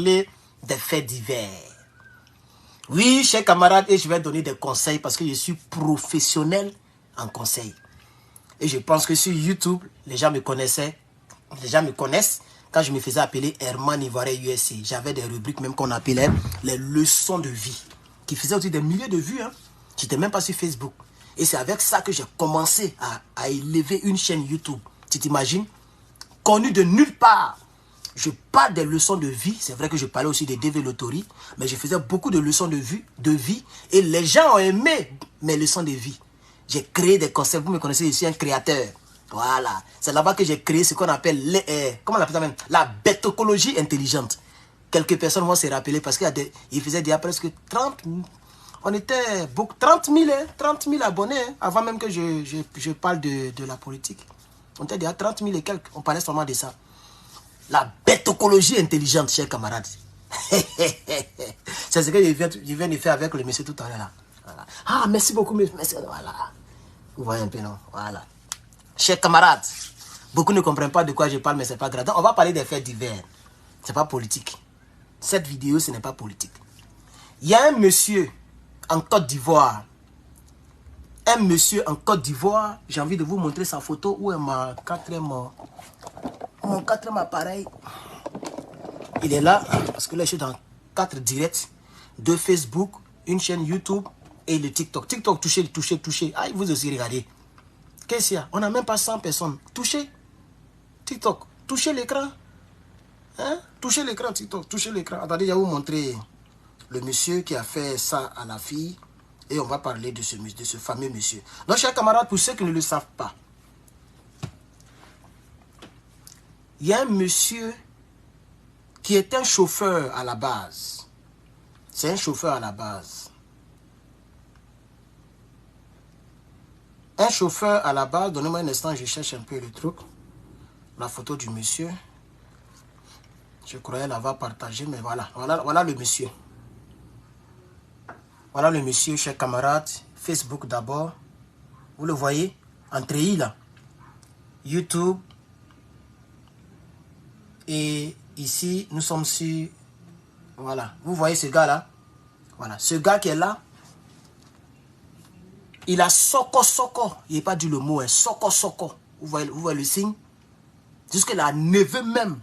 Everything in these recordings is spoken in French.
Des faits divers. Oui, chers camarades, et je vais donner des conseils parce que je suis professionnel en conseil. Et je pense que sur YouTube, les gens me connaissaient. Les gens me connaissent quand je me faisais appeler Herman Ivoirien USA. J'avais des rubriques même qu'on appelait les leçons de vie, qui faisaient aussi des milliers de vues. Hein. Je n'étais même pas sur Facebook. Et c'est avec ça que j'ai commencé à élever une chaîne YouTube. Tu t'imagines? Connu de nulle part. Je parle des leçons de vie. C'est vrai que je parlais aussi des développeries, mais je faisais beaucoup de leçons de vie. Et les gens ont aimé mes leçons de vie. J'ai créé des concepts. Vous me connaissez, je suis un créateur. Voilà. C'est là-bas que j'ai créé ce qu'on appelle comment on appelle ça même? La bêtocologie intelligente. Quelques personnes vont se rappeler parce qu'il faisait déjà presque 30 000. On était beaucoup, 30 000 abonnés hein, avant même que je parle de la politique. On était déjà 30 000 et quelques. On parlait seulement de ça. La bêtocologie intelligente, chers camarades. C'est ce que je viens de faire avec le monsieur tout à l'heure là. Voilà. Ah, merci beaucoup, merci. Voilà. Vous voyez un peu, non? Voilà. Chers camarades, beaucoup ne comprennent pas de quoi je parle, mais c'est pas grave. Donc, on va parler des faits divers. C'est pas politique. Cette vidéo, ce n'est pas politique. Il y a un monsieur en Côte d'Ivoire. Un monsieur en Côte d'Ivoire. J'ai envie de vous montrer sa photo. Où est mon quatrième appareil? Il est là. Parce que là, je suis dans 4 directs. 2 Facebook, une chaîne YouTube et le TikTok. TikTok, touchez. Ah, vous aussi, regardez. Qu'est-ce qu'il y a? On n'a même pas 100 personnes. Touchez. TikTok. Touchez l'écran. Hein? Touchez l'écran, TikTok. Touchez l'écran. Attendez, je vais vous montrer le monsieur qui a fait ça à la fille. Et on va parler de ce fameux monsieur. Donc, chers camarades, pour ceux qui ne le savent pas, il y a un monsieur qui est un chauffeur à la base. C'est un chauffeur à la base. Un chauffeur à la base. Donnez-moi un instant, je cherche un peu le truc. La photo du monsieur. Je croyais l'avoir partagé, mais voilà. Voilà le monsieur. Voilà le monsieur, chers camarades. Facebook d'abord. Vous le voyez? Entrez là. YouTube. Et ici, nous sommes sur... Voilà. Vous voyez ce gars-là? Voilà. Ce gars qui est là, il a soko. Il n'est pas dit le mot, hein. Soko. Vous voyez le signe? Jusque là, neveu même,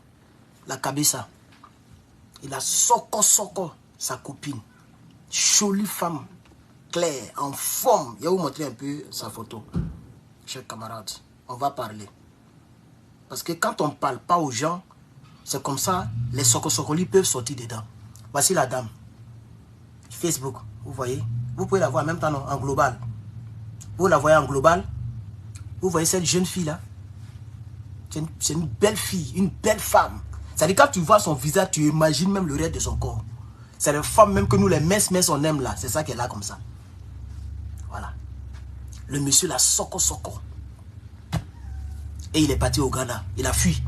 la cabessa. Il a soko, sa copine. Jolie femme, claire, en forme. Je vais vous montrer un peu sa photo. Chers camarades, on va parler. Parce que quand on ne parle pas aux gens, c'est comme ça, les sokosokolis peuvent sortir dedans. Voici la dame. Facebook, vous voyez. Vous pouvez la voir en même temps, non, en global. Vous la voyez en global. Vous voyez cette jeune fille-là. C'est une belle fille, une belle femme. C'est-à-dire quand tu vois son visage, tu imagines même le reste de son corps. C'est la femme même que nous, les messes, on aime là. C'est ça qu'elle a comme ça. Voilà. Le monsieur, la soko. Et il est parti au Ghana. Il a fui.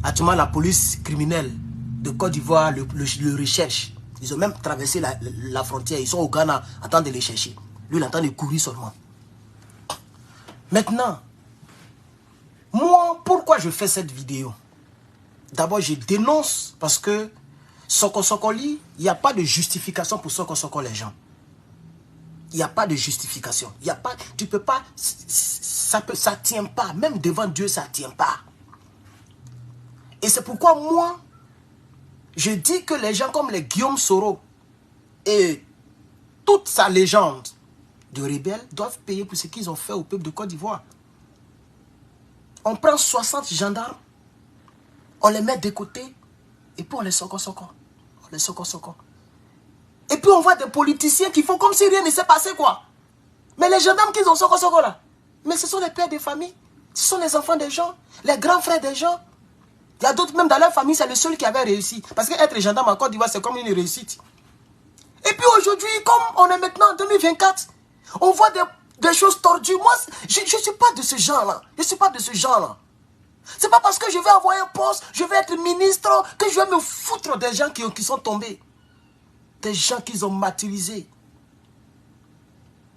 Actuellement, la police criminelle de Côte d'Ivoire le recherche. Ils ont même traversé la frontière. Ils sont au Ghana en train de les chercher. Lui, il est en train de courir seulement. Maintenant, moi, pourquoi je fais cette vidéo? D'abord, je dénonce parce que Sokosokoli, il n'y a pas de justification pour Sokosoko les gens. Il n'y a pas de justification. Il n'y a pas, tu peux pas, ça ne tient pas. Même devant Dieu, ça ne tient pas. Et c'est pourquoi moi, je dis que les gens comme les Guillaume Soro et toute sa légende de rebelles doivent payer pour ce qu'ils ont fait au peuple de Côte d'Ivoire. On prend 60 gendarmes, on les met de côté et puis on les soko. Et puis on voit des politiciens qui font comme si rien ne s'est passé quoi. Mais les gendarmes qu'ils ont soko là, mais ce sont les pères des familles, ce sont les enfants des gens, les grands frères des gens. Il y a d'autres même dans leur famille, c'est le seul qui avait réussi. Parce qu'être gendarme en Côte d'Ivoire, c'est comme une réussite. Et puis aujourd'hui, comme on est maintenant en 2024, on voit des choses tordues. Moi, je ne suis pas de ce genre-là. Je ne suis pas de ce genre-là. C'est pas parce que je vais avoir un poste, je vais être ministre, que je vais me foutre des gens qui sont tombés. Des gens qui ont martyrisé.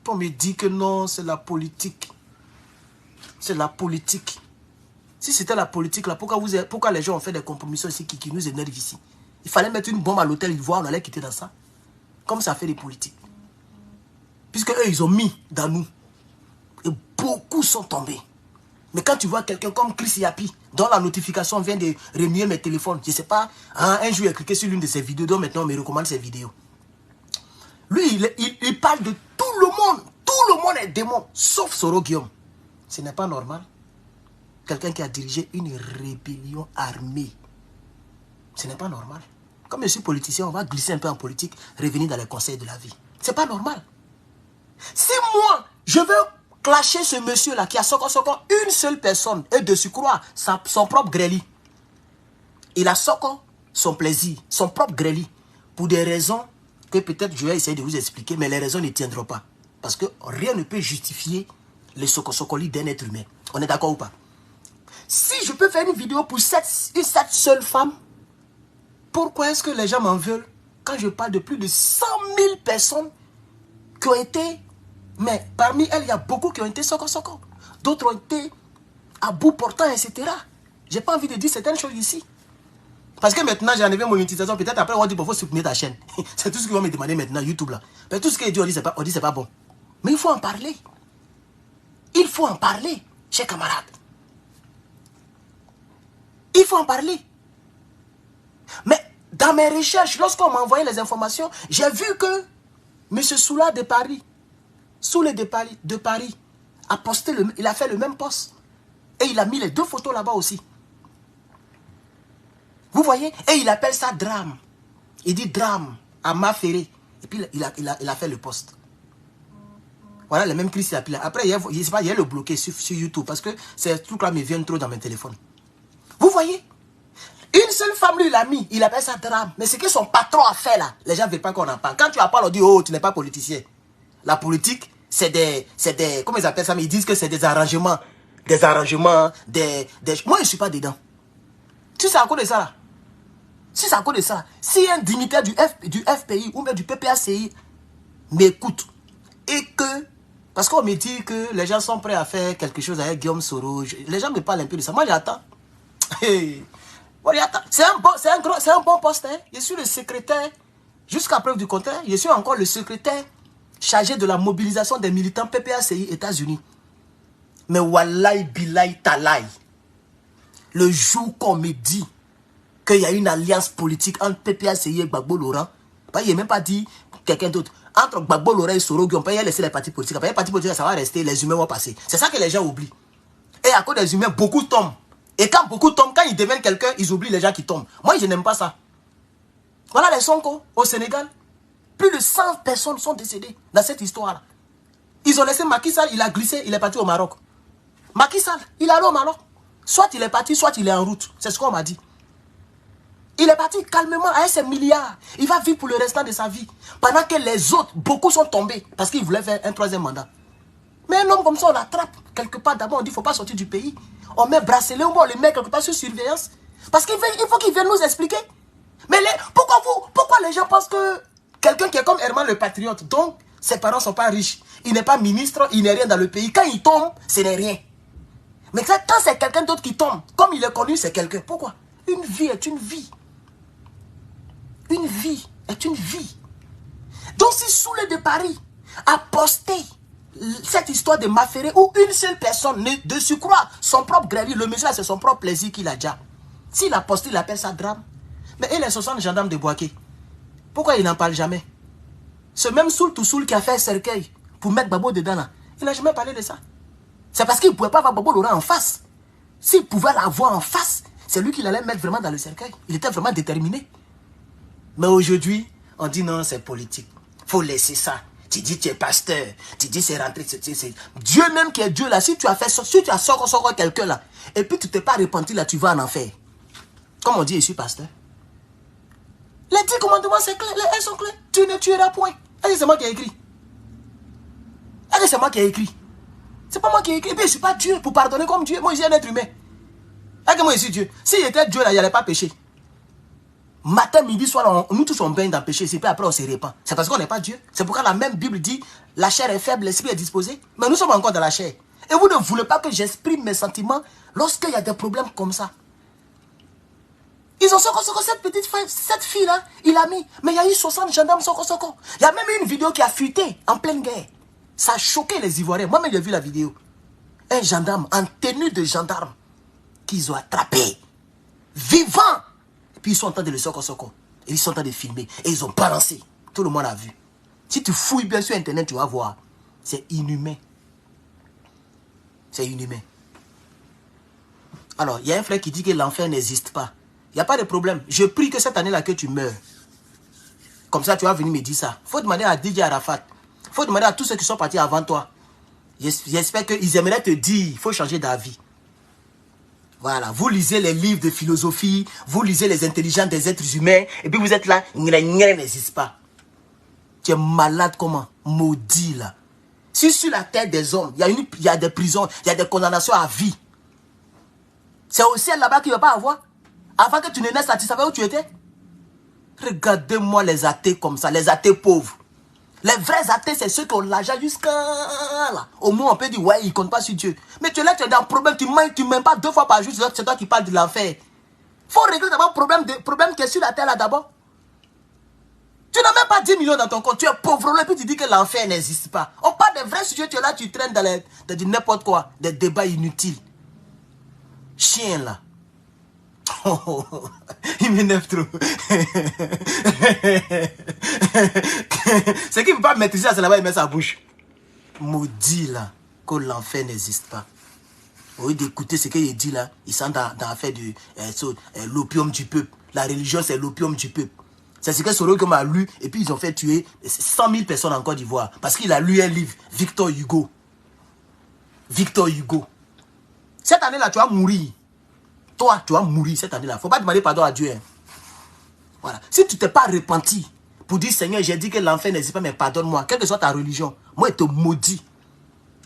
Pour me dire que non, c'est la politique. C'est la politique. Si c'était la politique, là, pourquoi les gens ont fait des compromissions ici qui nous énervent ici? Il fallait mettre une bombe à l'hôtel Ivoire, on allait quitter dans ça. Comme ça fait les politiques. Puisque eux, ils ont mis dans nous. Et beaucoup sont tombés. Mais quand tu vois quelqu'un comme Chris Yapi, dont la notification vient de remuer mes téléphones, je ne sais pas, hein, un jour il a cliqué sur l'une de ses vidéos, donc maintenant on me recommande ses vidéos. Lui, il parle de tout le monde. Tout le monde est démon, sauf Soro Guillaume. Ce n'est pas normal. Quelqu'un qui a dirigé une rébellion armée. Ce n'est pas normal. Comme je suis politicien, on va glisser un peu en politique, revenir dans les conseils de la vie. Ce n'est pas normal. Si moi, je veux clasher ce monsieur-là qui a Soko une seule personne, et de surcroît, son propre grêli. Il a Soko, son plaisir, son propre grêli, pour des raisons que peut-être je vais essayer de vous expliquer, mais les raisons ne tiendront pas. Parce que rien ne peut justifier les Soko-Sokoli d'un être humain. On est d'accord ou pas? Si je peux faire une vidéo pour cette seule femme, pourquoi est-ce que les gens m'en veulent quand je parle de plus de 100 000 personnes qui ont été... Mais parmi elles, il y a beaucoup qui ont été Soko-Soko. D'autres ont été à bout portant, etc. J'ai pas envie de dire certaines choses ici. Parce que maintenant, j'ai enlevé mon monétisation. Peut-être après, on va dire, il faut supprimer ta chaîne. C'est tout ce qu'ils vont me demander maintenant, YouTube là. Mais tout ce qu'ils disent, on dit, c'est pas bon. Mais il faut en parler. Il faut en parler, chers camarades. Il faut en parler. Mais dans mes recherches, lorsqu'on m'a envoyé les informations, j'ai vu que M. Soula de Paris, Soula de Paris, a posté, il a fait le même post. Et il a mis les deux photos là-bas aussi. Vous voyez? Et il appelle ça drame. Il dit drame à Maféré. Et puis il a fait le post. Voilà les mêmes Chris Yapi là. Après, il y a le bloqué sur YouTube parce que ces trucs-là me viennent trop dans mes téléphones. Vous voyez? Une seule femme, lui, il a mis. Il appelle ça drame. Mais ce que son patron a fait là, les gens ne veulent pas qu'on en parle. Quand tu en parles, on dit, oh, tu n'es pas politicien. La politique, c'est des... Comment ils appellent ça? Mais ils disent que c'est des arrangements. Des arrangements, Moi, je ne suis pas dedans. Tu sais à cause de ça là? Si c'est à cause de ça, si un dignitaire du FPI ou même du PPACI m'écoute et que... Parce qu'on me dit que les gens sont prêts à faire quelque chose avec Guillaume Soro. Les gens me parlent un peu de ça. Moi, j'attends. Hey. C'est un bon poste. Hein? Je suis le secrétaire, jusqu'à preuve du contraire, je suis encore le secrétaire chargé de la mobilisation des militants PPACI États-Unis. Mais wallahi billahi talaï, le jour qu'on me dit qu'il y a une alliance politique entre PPACI et Gbagbo Laurent, il n'a même pas dit quelqu'un d'autre. Entre Gbagbo Laurent et Soro, on peut y laisser les partis politiques. Après les partis politiques, ça va rester, les humains vont passer. C'est ça que les gens oublient. Et à cause des humains, beaucoup tombent. Et quand beaucoup tombent, quand ils deviennent quelqu'un, ils oublient les gens qui tombent. Moi, je n'aime pas ça. Voilà les Sonko au Sénégal. Plus de 100 personnes sont décédées dans cette histoire-là. Ils ont laissé Macky Sall, il a glissé, il est parti au Maroc. Macky Sall, il est allé au Maroc. Soit il est parti, soit il est en route. C'est ce qu'on m'a dit. Il est parti calmement avec ses milliards. Il va vivre pour le restant de sa vie. Pendant que les autres, beaucoup sont tombés parce qu'ils voulaient faire un troisième mandat. Mais un homme comme ça, on l'attrape quelque part. D'abord, on dit qu'il ne faut pas sortir du pays. On met bracelet, on le met quelque part sur surveillance. Parce qu'il faut qu'il vienne nous expliquer. Mais pourquoi les gens pensent que quelqu'un qui est comme Herman le Patriote, donc ses parents ne sont pas riches, il n'est pas ministre, il n'est rien dans le pays. Quand il tombe, ce n'est rien. Mais quand c'est quelqu'un d'autre qui tombe, comme il est connu, c'est quelqu'un. Pourquoi? Une vie est une vie. Une vie est une vie. Donc si Soulé de Paris a posté cette histoire de Maféré où une seule personne de surcroît, son propre grêle, le monsieur là c'est son propre plaisir qu'il a déjà. S'il a posté, il appelle ça drame. Mais et les 60 gendarmes de Boaké, pourquoi il n'en parle jamais? Ce même Soul to Soul qui a fait un cercueil pour mettre Babo dedans là, il n'a jamais parlé de ça. C'est parce qu'il ne pouvait pas avoir Babo Laurent en face. S'il pouvait l'avoir en face, c'est lui qui l'allait mettre vraiment dans le cercueil. Il était vraiment déterminé. Mais aujourd'hui, on dit non, c'est politique. Il faut laisser ça. Tu dis tu es pasteur. Tu dis c'est rentré. Dieu même qui est Dieu là. Si tu as fait ça, si tu as sorti quelqu'un là, et puis tu ne t'es pas repenti là, tu vas en enfer. Comme on dit, je suis pasteur. Les 10 commandements, c'est clair. Elles sont clairs. Tu ne tueras point. Est-ce que c'est moi qui ai écrit? Est-ce que c'est moi qui ai écrit? C'est pas moi qui ai écrit. Et puis je ne suis pas Dieu pour pardonner comme Dieu. Moi, je suis un être humain. Est-ce que moi, je suis Dieu? S'il était Dieu là, il n'y allait pas pécher. Matin, midi, soir, nous tous on baigne dans le péché. Et puis après, on se répand. C'est parce qu'on n'est pas Dieu. C'est pourquoi la même Bible dit la chair est faible, l'esprit est disposé. Mais nous sommes encore dans la chair. Et vous ne voulez pas que j'exprime mes sentiments lorsqu'il y a des problèmes comme ça. Ils ont cette fille-là, il a mis. Mais il y a eu 60 gendarmes Soko. Il y a même une vidéo qui a fuité en pleine guerre. Ça a choqué les Ivoiriens. Moi-même, j'ai vu la vidéo. Un gendarme en tenue de gendarme qu'ils ont attrapé. Vivant. Et puis ils sont en train de le Soko. Et ils sont en train de filmer. Et ils ont balancé. Tout le monde a vu. Si tu fouilles bien sur Internet, tu vas voir. C'est inhumain. C'est inhumain. Alors, il y a un frère qui dit que l'enfer n'existe pas. Il n'y a pas de problème. Je prie que cette année-là que tu meurs. Comme ça, tu vas venir me dire ça. Il faut demander à DJ Arafat. Il faut demander à tous ceux qui sont partis avant toi. J'espère qu'ils aimeraient te dire, il faut changer d'avis. Voilà, vous lisez les livres de philosophie, vous lisez les intelligences des êtres humains, et puis vous êtes là, n'existe pas. Tu es malade comment? Maudit là. Si sur la terre des hommes, il y a des prisons, il y a des condamnations à vie. C'est au ciel là-bas qu'il ne va pas avoir. Avant que tu ne naisses là, tu savais où tu étais? Regardez-moi les athées comme ça, les athées pauvres. Les vrais athées, c'est ceux qui ont l'argent jusqu'à là. Au moins, on peut dire, ouais, ils ne comptent pas sur Dieu. Mais tu es là, tu es dans un problème, tu ne mets pas 2 fois par jour, c'est toi qui parles de l'enfer. Il faut régler d'abord le problème qui est sur la terre là d'abord. Tu n'as même pas 10 millions dans ton compte, tu es pauvre, et puis tu dis que l'enfer n'existe pas. On parle de vrais sujets, tu es là, tu traînes dans n'importe quoi, des débats inutiles. Chien là. Il m'énerve trop. Ce qui ne peut pas maîtriser, c'est là-bas, il met sa bouche. Maudit là, que l'enfer n'existe pas. Au lieu d'écouter ce qu'il dit là, ils sont dans l'affaire de l'opium du peuple. La religion, c'est l'opium du peuple. C'est ce que Soro a lu, et puis ils ont fait tuer 100 000 personnes en Côte d'Ivoire. Parce qu'il a lu un livre, Victor Hugo. Victor Hugo. Cette année-là, tu vas mourir. Toi, tu vas mourir cette année-là. Il ne faut pas demander pardon à Dieu. Hein. Voilà. Si tu ne t'es pas repenti pour dire, Seigneur, j'ai dit que l'enfer n'existe pas, mais pardonne-moi, quelle que soit ta religion, moi, il te maudit.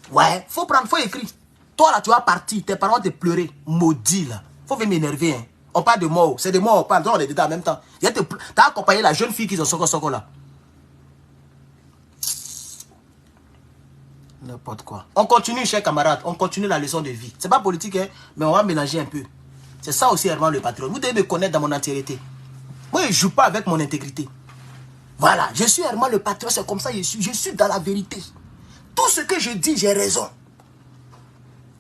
Ouais, il faut prendre, il faut écrire. Toi, là, tu vas partir, tes parents te pleurer. Maudit, là. Il faut venir m'énerver. Hein. On parle de mort. C'est de mort, on parle. On est dedans en même temps. Tu as accompagné la jeune fille qui est Soko là. N'importe quoi. On continue, chers camarades. On continue la leçon de vie. C'est pas politique, hein, mais on va mélanger un peu. C'est ça aussi, Herman le patron. Vous devez me connaître dans mon entièreté. Moi, je ne joue pas avec mon intégrité. Voilà, je suis Herman le patron, c'est comme ça je suis. Je suis dans la vérité. Tout ce que je dis, j'ai raison.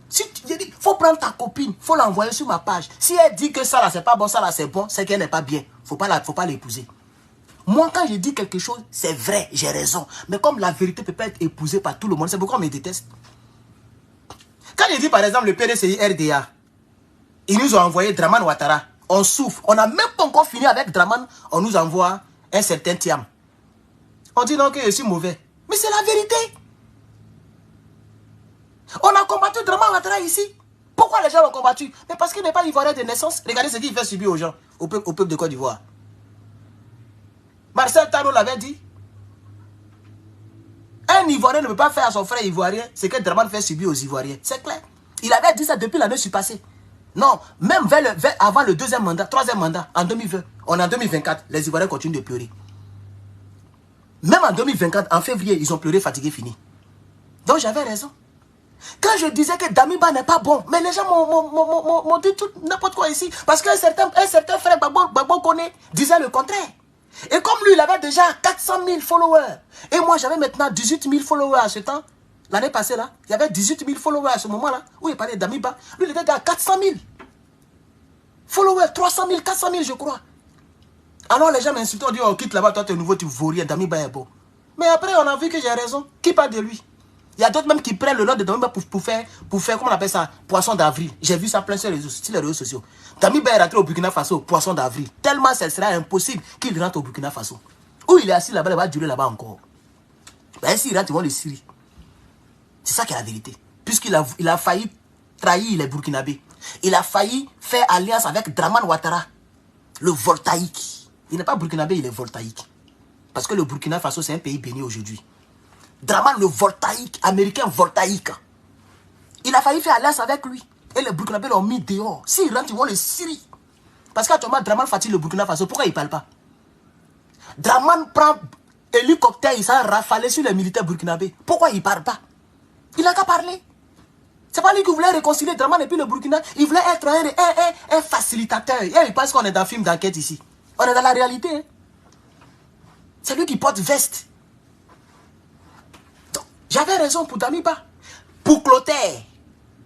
Si tu dis, faut prendre ta copine, faut l'envoyer sur ma page. Si elle dit que ça là, c'est pas bon, ça là, c'est bon, c'est qu'elle n'est pas bien. Faut pas l'épouser. Moi, quand je dis quelque chose, c'est vrai, j'ai raison. Mais comme la vérité ne peut pas être épousée par tout le monde, c'est pourquoi on me déteste. Quand je dis par exemple le PDCI RDA, ils nous ont envoyé Draman Ouattara. On souffre. On n'a même pas encore fini avec Draman. On nous envoie un certain Thiam. On dit non que je suis mauvais. Mais c'est la vérité. On a combattu Draman Ouattara ici. Pourquoi les gens l'ont combattu? Mais parce qu'il n'est pas ivoirien de naissance. Regardez ce qu'il fait subir aux gens, au peuple de Côte d'Ivoire. Marcel Tano l'avait dit. Un Ivoirien ne peut pas faire à son frère ivoirien ce que Draman fait subir aux Ivoiriens. C'est clair. Il avait dit ça depuis l'année passée. Non, même avant le 2e mandat, 3e mandat, en 2020, on est en 2024, les Ivoiriens continuent de pleurer. Même en 2024, en février, ils ont pleuré, fatigué, fini. Donc j'avais raison. Quand je disais que Damiba n'est pas bon, mais les gens m'ont dit tout n'importe quoi ici. Parce qu'un certain frère Gbagbo Koné disait le contraire. Et comme lui, il avait déjà 400 000 followers. Et moi, j'avais maintenant 18 000 followers à ce temps. L'année passée, là, il y avait 18 000 followers à ce moment-là, où il parlait d'Amiba. Lui, il était à 400 000 followers, 300 000, 400 000, je crois. Alors, les gens m'insultent, on dit, oh, quitte là-bas, toi, tu es nouveau, tu vaux rien, Damiba est beau. Mais après, on a vu que j'ai raison. Qui parle de lui? Il y a d'autres même qui prennent le nom de Damiba pour faire, comment on appelle ça, poisson d'avril. J'ai vu ça plein sur les réseaux sociaux. Damiba est rentré au Burkina Faso, poisson d'avril. Tellement ce sera impossible qu'il rentre au Burkina Faso. Où il est assis là-bas, il va durer là-bas encore. Ben, s'il rentre, ils vont le Syrie. C'est ça qui est la vérité. Puisqu'il a failli trahir les Burkinabés. Il a failli faire alliance avec Draman Ouattara, le voltaïque. Il n'est pas burkinabé, il est voltaïque. Parce que le Burkina Faso, c'est un pays béni aujourd'hui. Draman le voltaïque, américain voltaïque. Il a failli faire alliance avec lui. Et les Burkinabés l'ont mis dehors. S'il rentre, ils vont le Syrie. Parce qu'actuellement, Draman fatigue le Burkina Faso. Pourquoi il ne parle pas? Draman prend hélicoptère, il s'est rafalé sur les militaires burkinabés. Pourquoi il ne parle pas? Il n'a qu'à parler. C'est pas lui qui voulait réconcilier Draman et puis le Burkina. Il voulait être un facilitateur. Et il pense qu'on est dans un film d'enquête ici. On est dans la réalité. Hein. C'est lui qui porte veste. J'avais raison pour Damiba. Pour Clotaire.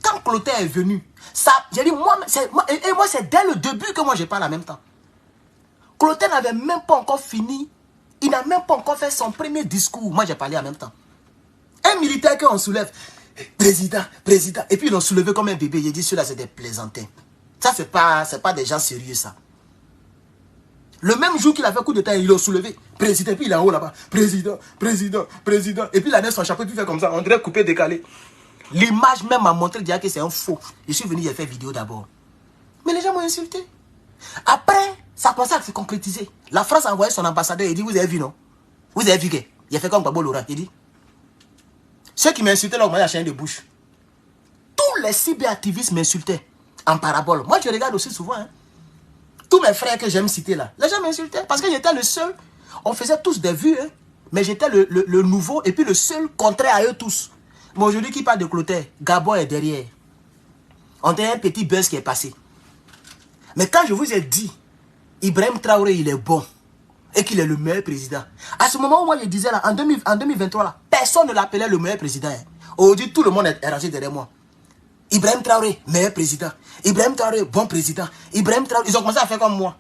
Quand Clotaire est venu, ça, j'ai dit, moi, c'est dès le début que moi je parle en même temps. Clotaire n'avait même pas encore fini. Il n'a même pas encore fait son premier discours. Moi j'ai parlé en même temps. Un militaire qu'on soulève. Président, président. Et puis ils l'ont soulevé comme un bébé. Il dit, ceux-là c'est des plaisantins. Ça c'est pas des gens sérieux ça. Le même jour qu'il a fait coup d'état, ils l'ont soulevé. Président, puis il est en haut là-bas. Président, président, président. Et puis il a mis son chapeau, puis il fait comme ça. On dirait coupé, décalé. L'image même m'a montré déjà que c'est un faux. Je suis venu, j'ai fait vidéo d'abord. Mais les gens m'ont insulté. Après, ça commence à se concrétiser. La France a envoyé son ambassadeur. Il dit, vous avez vu, non? Vous avez vu que? Il a fait comme Babo Laurent. Il dit, ceux qui m'insultaient là, on m'a chaîne de bouche. Tous les cyberactivistes m'insultaient en parabole. Moi, je regarde aussi souvent. Hein. Tous mes frères que j'aime citer là, les gens m'insultaient parce que j'étais le seul. On faisait tous des vues, hein, mais j'étais le nouveau et puis le seul contraire à eux tous. Mais aujourd'hui, qui parle de Clotaire, Gabon est derrière. On a un petit buzz qui est passé. Mais quand je vous ai dit, Ibrahim Traoré, il est bon et qu'il est le meilleur président. À ce moment où moi je disais là, en 2023, là, personne ne l'appelait le meilleur président. Hein. Aujourd'hui, tout le monde est rangé derrière moi. Ibrahim Traoré, meilleur président. Ibrahim Traoré, bon président. Ibrahim Traoré, ils ont commencé à faire comme moi.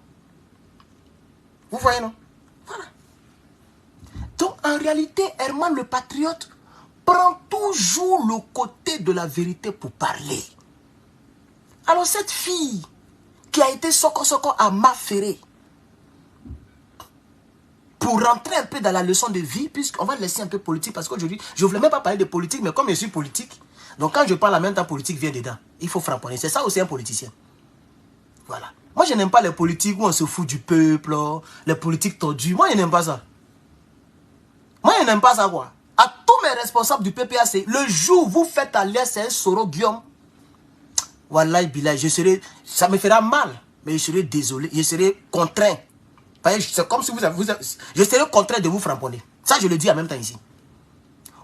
Vous voyez, non? Voilà. Donc, en réalité, Herman le patriote prend toujours le côté de la vérité pour parler. Alors, cette fille qui a été soko-soko à m'affairer, pour rentrer un peu dans la leçon de vie, puisqu'on va laisser un peu politique, parce qu'aujourd'hui, je ne voulais même pas parler de politique, mais comme je suis politique, donc quand je parle en même temps, politique vient dedans. Il faut frapponner. C'est ça aussi un politicien. Voilà. Moi, je n'aime pas les politiques où on se fout du peuple, les politiques tordus. Moi, je n'aime pas ça. Moi, je n'aime pas ça, quoi. À tous mes responsables du PPAC, le jour où vous faites alliance à un Soro Guillaume, Wallahi Billah, ça me fera mal, mais je serai désolé, je serai contraint. C'est comme si je serai contraint de vous frapponner. Ça, je le dis en même temps ici.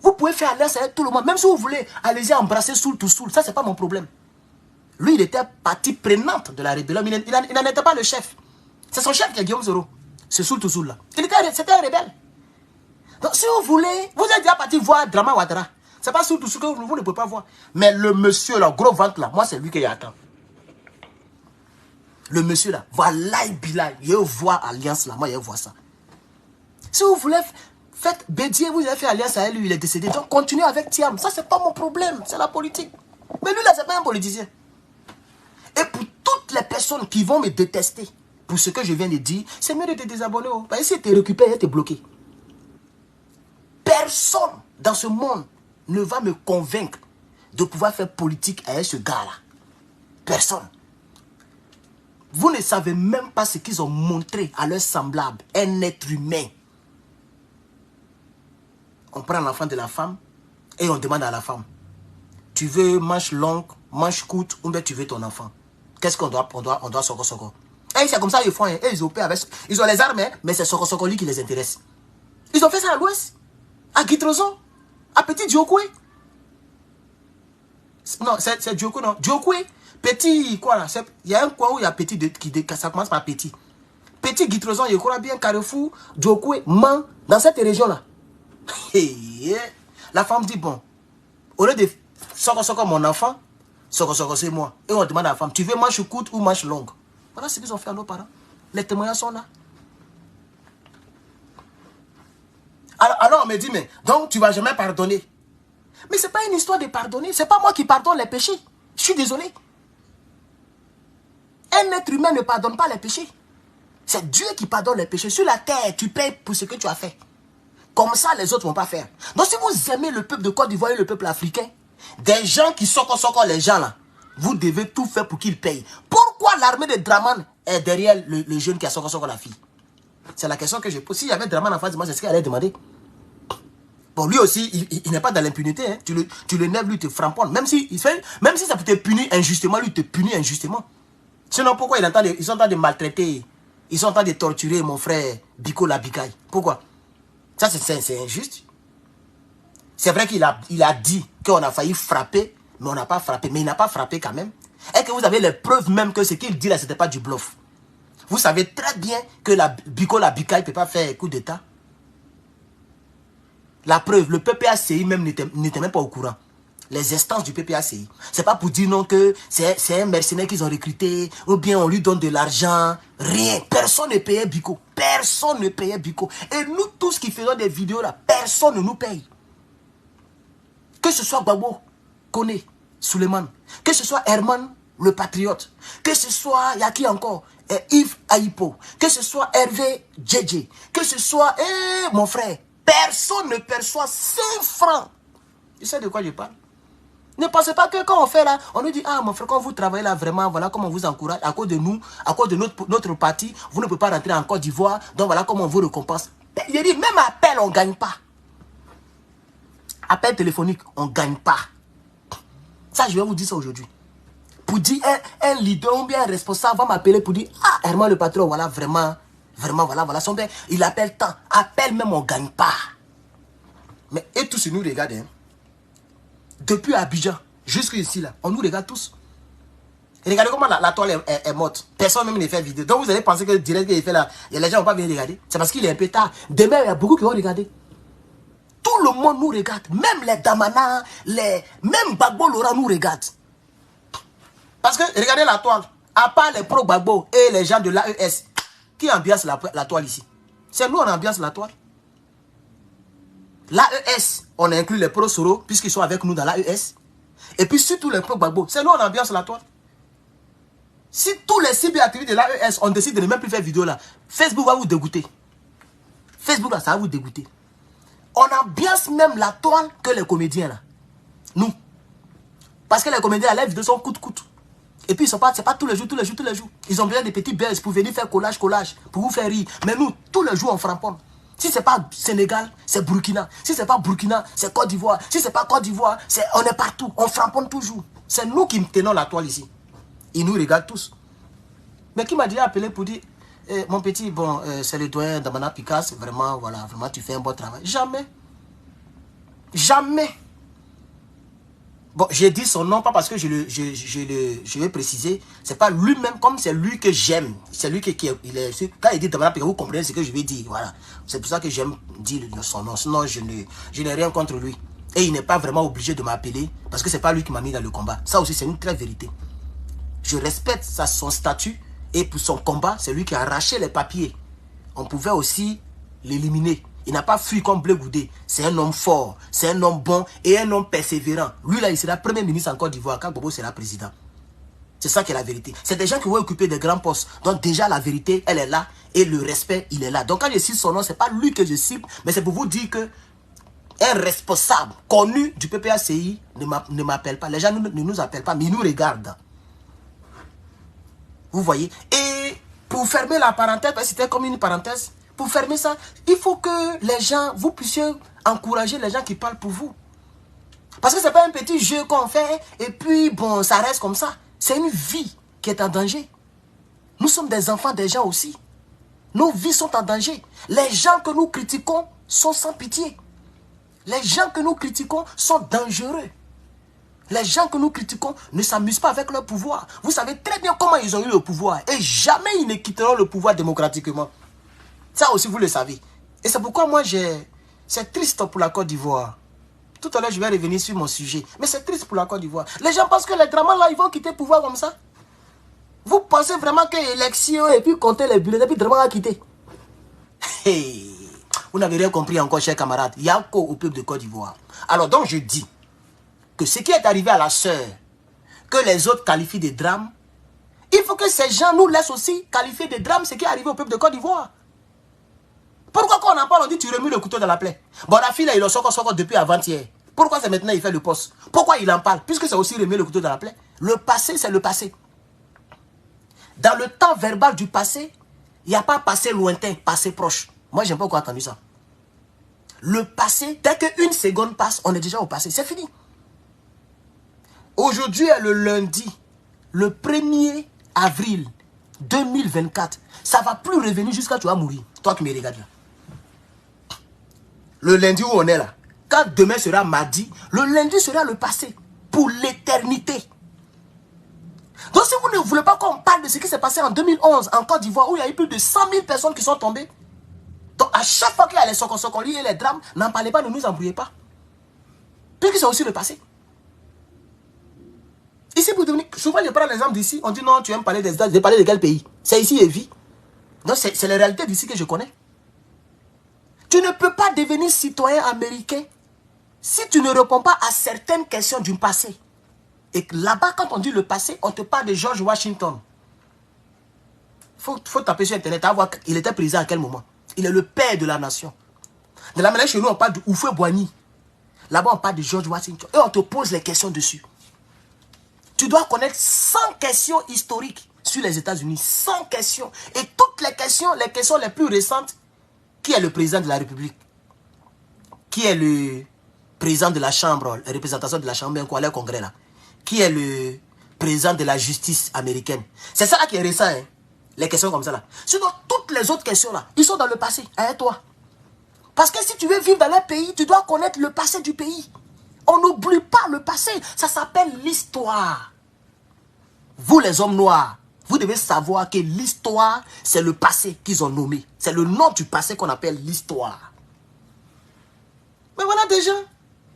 Vous pouvez faire alliance avec tout le monde. Même si vous voulez, allez-y embrasser Soul to Soul. Ça, c'est pas mon problème. Lui, il était partie prenante de la rébellion. Il n'en était pas le chef. C'est son chef qui est Guillaume Soro. C'est Soul to Soul là. C'était un rebelle. Donc, si vous voulez, vous êtes déjà parti voir Drama Ouattara. C'est pas Soul to Soul que vous ne pouvez pas voir. Mais le monsieur là, gros ventre là, moi, c'est lui qui attend. Le monsieur là, voilà, il voit alliance là. Moi, il voit ça. Si vous voulez... Faites Bédier, vous avez fait alliance à lui, il est décédé. Donc continuez avec Thiam. Ça, c'est pas mon problème. C'est la politique. Mais lui, là, c'est pas un politicien. Et pour toutes les personnes qui vont me détester pour ce que je viens de dire, c'est mieux de te désabonner. Oh. Parce que si tu es récupéré, tu es bloqué. Personne dans ce monde ne va me convaincre de pouvoir faire politique avec ce gars-là. Personne. Vous ne savez même pas ce qu'ils ont montré à leurs semblables. Un être humain. On prend l'enfant de la femme et on demande à la femme, tu veux manche longue, manche courte ou bien tu veux ton enfant? Qu'est-ce qu'on doit soko-soko? Et c'est comme ça ils font, et ils opèrent avec, ils ont les armes, mais c'est soko-soko qui les intéresse. Ils ont fait ça à l'ouest, à Guitrozon, à Petit Diokwe. Non, c'est Diokwe, non. Diokwe, Petit, quoi là? Il y a un coin où il y a Petit, ça commence par Petit. Petit Guitrozon, il y a bien Carrefour, Diokwe, Man, dans cette région-là. La femme dit, bon, au lieu de soko-soko mon enfant, soko-soko c'est moi. Et on demande à la femme, tu veux manche courte ou manche longue? Voilà ce qu'ils ont fait à nos parents. Les témoignages sont là. Alors on me dit, mais donc tu ne vas jamais pardonner. Mais ce n'est pas une histoire de pardonner. Ce n'est pas moi qui pardonne les péchés. Je suis désolé. Un être humain ne pardonne pas les péchés. C'est Dieu qui pardonne les péchés. Sur la terre, tu payes pour ce que tu as fait. Comme ça, les autres ne vont pas faire. Donc, si vous aimez le peuple de Côte d'Ivoire et le peuple africain, des gens qui sont les gens là, vous devez tout faire pour qu'ils payent. Pourquoi l'armée de Draman est derrière le jeune qui a soko la fille? C'est la question que je pose. S'il y avait Draman en face de moi, c'est ce qu'elle allait demander. Bon, lui aussi, il n'est pas dans l'impunité. Hein. Tu le nèves, lui, te framponne. Même si ça peut te punir injustement, lui, te punit injustement. Sinon, pourquoi ils sont en train de maltraiter, ils sont en train de torturer mon frère Biko Labikaï? Pourquoi? Ça, c'est injuste. C'est vrai qu'il a dit qu'on a failli frapper mais on n'a pas frappé. Mais il n'a pas frappé quand même. Et que vous avez les preuves même que ce qu'il dit là, ce n'était pas du bluff. Vous savez très bien que la Biko, la Bika, il ne peut pas faire coup d'État. La preuve, le PPACI même n'était même pas au courant. Les instances du PPACI. Ce n'est pas pour dire non que c'est un mercenaire qu'ils ont recruté, ou bien on lui donne de l'argent. Rien. Personne ne payait Biko. Personne ne payait Biko. Et nous tous qui faisons des vidéos là, personne ne nous paye. Que ce soit Gbagbo, Koné, Suleiman, que ce soit Herman, le patriote, que ce soit, il y a qui encore, Yves Aïpo, que ce soit Hervé Djedje, que ce soit, mon frère, personne ne perçoit 5 francs. Tu sais de quoi je parle? Ne pensez pas que quand on fait là, on nous dit, ah mon frère, quand vous travaillez là vraiment, voilà comment on vous encourage, à cause de nous, à cause de notre parti, vous ne pouvez pas rentrer en Côte d'Ivoire, donc voilà comment on vous récompense. Il dit, même appel, on ne gagne pas. Appel téléphonique, on ne gagne pas. Ça, je vais vous dire ça aujourd'hui. Pour dire, un leader ou bien un responsable va m'appeler pour dire, ah, Herman le patron, voilà, vraiment, voilà, son père, il appelle tant. Appel même, on ne gagne pas. Mais, et tous, ils nous regardent, hein. Depuis Abidjan, jusqu'ici, là, on nous regarde tous. Et regardez comment la toile est morte. Personne même ne fait vidéo. Donc, vous allez penser que direct qu'il fait là, et les gens ne vont pas venir regarder. C'est parce qu'il est un peu tard. Demain, il y a beaucoup qui vont regarder. Tout le monde nous regarde. Même les Damana, même Gbagbo Laurent nous regarde. Parce que, regardez la toile. À part les pro-Gbagbo et les gens de l'AES, qui ambiance la toile ici? C'est nous, on ambiance la toile. L'AES, on inclut les pro-Soro, puisqu'ils sont avec nous dans l'AES. Et puis, surtout les pro-Gbagbo, c'est nous, on ambiance la toile. Si tous les cibles activités de l'AES, on décide de ne même plus faire vidéo là, Facebook va vous dégoûter. Facebook là, ça va vous dégoûter. On ambiance même la toile que les comédiens là. Nous. Parce que les comédiens, les vidéos sont coûte. Et puis, c'est pas tous les jours. Ils ont besoin de petits buzz pour venir faire collage, pour vous faire rire. Mais nous, tous les jours, on frapponne. Si ce n'est pas Sénégal, c'est Burkina. Si ce n'est pas Burkina, c'est Côte d'Ivoire. Si ce n'est pas Côte d'Ivoire, on est partout. On frapponne toujours. C'est nous qui tenons la toile ici. Ils nous regardent tous. Mais qui m'a déjà appelé pour dire, mon petit, bon, c'est le doyen d'Amana Picasso, vraiment, voilà, vraiment, tu fais un bon travail. Jamais. Jamais. Bon, j'ai dit son nom, pas parce que je vais préciser. C'est pas lui-même, comme c'est lui que j'aime. C'est lui quand il dit Damana Picasso, vous comprenez ce que je vais dire. Voilà. C'est pour ça que j'aime dire son nom. Sinon, je n'ai rien contre lui. Et il n'est pas vraiment obligé de m'appeler, parce que c'est pas lui qui m'a mis dans le combat. Ça aussi, c'est une très vérité. Je respecte son statut. Et pour son combat, c'est lui qui a arraché les papiers. On pouvait aussi l'éliminer. Il n'a pas fui comme Blé Goudé. C'est un homme fort, c'est un homme bon et un homme persévérant. Lui là, il sera premier ministre en Côte d'Ivoire quand Bobo sera président. C'est ça qui est la vérité. C'est des gens qui vont occuper des grands postes. Donc déjà, la vérité, elle est là. Et le respect, il est là. Donc quand je cite son nom, ce n'est pas lui que je cible. Mais c'est pour vous dire que un responsable connu du PPACI ne m'appelle pas. Les gens ne nous appellent pas, mais ils nous regardent. Vous voyez? Et pour fermer la parenthèse, c'était comme une parenthèse, pour fermer ça, il faut que les gens, vous puissiez encourager les gens qui parlent pour vous. Parce que ce n'est pas un petit jeu qu'on fait et puis bon, ça reste comme ça. C'est une vie qui est en danger. Nous sommes des enfants des gens aussi. Nos vies sont en danger. Les gens que nous critiquons sont sans pitié. Les gens que nous critiquons sont dangereux. Les gens que nous critiquons ne s'amusent pas avec leur pouvoir. Vous savez très bien comment ils ont eu le pouvoir. Et jamais ils ne quitteront le pouvoir démocratiquement. Ça aussi, vous le savez. Et c'est pourquoi moi, c'est triste pour la Côte d'Ivoire. Tout à l'heure, je vais revenir sur mon sujet. Mais c'est triste pour la Côte d'Ivoire. Les gens pensent que les dramas là, ils vont quitter le pouvoir comme ça. Vous pensez vraiment que l'élection et puis compter les bulletins, et puis le drama va quitter. Hey, vous n'avez rien compris encore, chers camarades. Il y a encore au peuple de Côte d'Ivoire. Alors donc, je dis que ce qui est arrivé à la sœur, que les autres qualifient de drame, il faut que ces gens nous laissent aussi qualifier de drame ce qui est arrivé au peuple de Côte d'Ivoire. Pourquoi quand on en parle, on dit tu remues le couteau dans la plaie? Bon, la fille, là, il en sort depuis avant-hier. Pourquoi c'est maintenant il fait le poste? Pourquoi il en parle? Puisque c'est aussi remuer le couteau dans la plaie. Le passé, c'est le passé. Dans le temps verbal du passé, il n'y a pas passé lointain, passé proche. Moi, je n'ai pas encore entendu ça. Le passé, dès qu'une seconde passe, on est déjà au passé. C'est fini. Aujourd'hui est le lundi, le 1er avril 2024. Ça ne va plus revenir jusqu'à tu vas mourir. Toi qui me regardes là. Le lundi où on est là. Quand demain sera mardi, le lundi sera le passé. pour l'éternité. Donc si vous ne voulez pas qu'on parle de ce qui s'est passé en 2011 en Côte d'Ivoire, où il y a eu plus de 100 000 personnes qui sont tombées, donc à chaque fois qu'il y a les socolis et les drames, n'en parlez pas, ne nous embrouillez pas. Puisque c'est aussi le passé. Ici, pour devenir, souvent je prends l'exemple d'ici, on dit non, tu aimes parler des États, je vais parler de quel pays? C'est ici et vie. Donc c'est la réalité d'ici que je connais. Tu ne peux pas devenir citoyen américain si tu ne réponds pas à certaines questions du passé. Et là-bas, quand on dit le passé, on te parle de George Washington. Faut taper sur Internet, à voir il était président à quel moment. Il est le père de la nation. De la manière chez nous, on parle de Houphouët-Boigny. Là-bas, on parle de George Washington. Et on te pose les questions dessus. Tu dois connaître 100 questions historiques sur les États-Unis. 100 questions. Et toutes les questions les plus récentes, qui est le président de la République? Qui est le président de la Chambre, la représentation de la Chambre, quoi, le Congrès là? Qui est le président de la justice américaine? C'est ça là qui est récent, hein? Les questions comme ça là. Sinon, toutes les autres questions là, ils sont dans le passé, avec toi. Parce que si tu veux vivre dans leur pays, tu dois connaître le passé du pays. On n'oublie pas le passé. Ça s'appelle l'histoire. Vous les hommes noirs, vous devez savoir que l'histoire, c'est le passé qu'ils ont nommé. C'est le nom du passé qu'on appelle l'histoire. Mais voilà des gens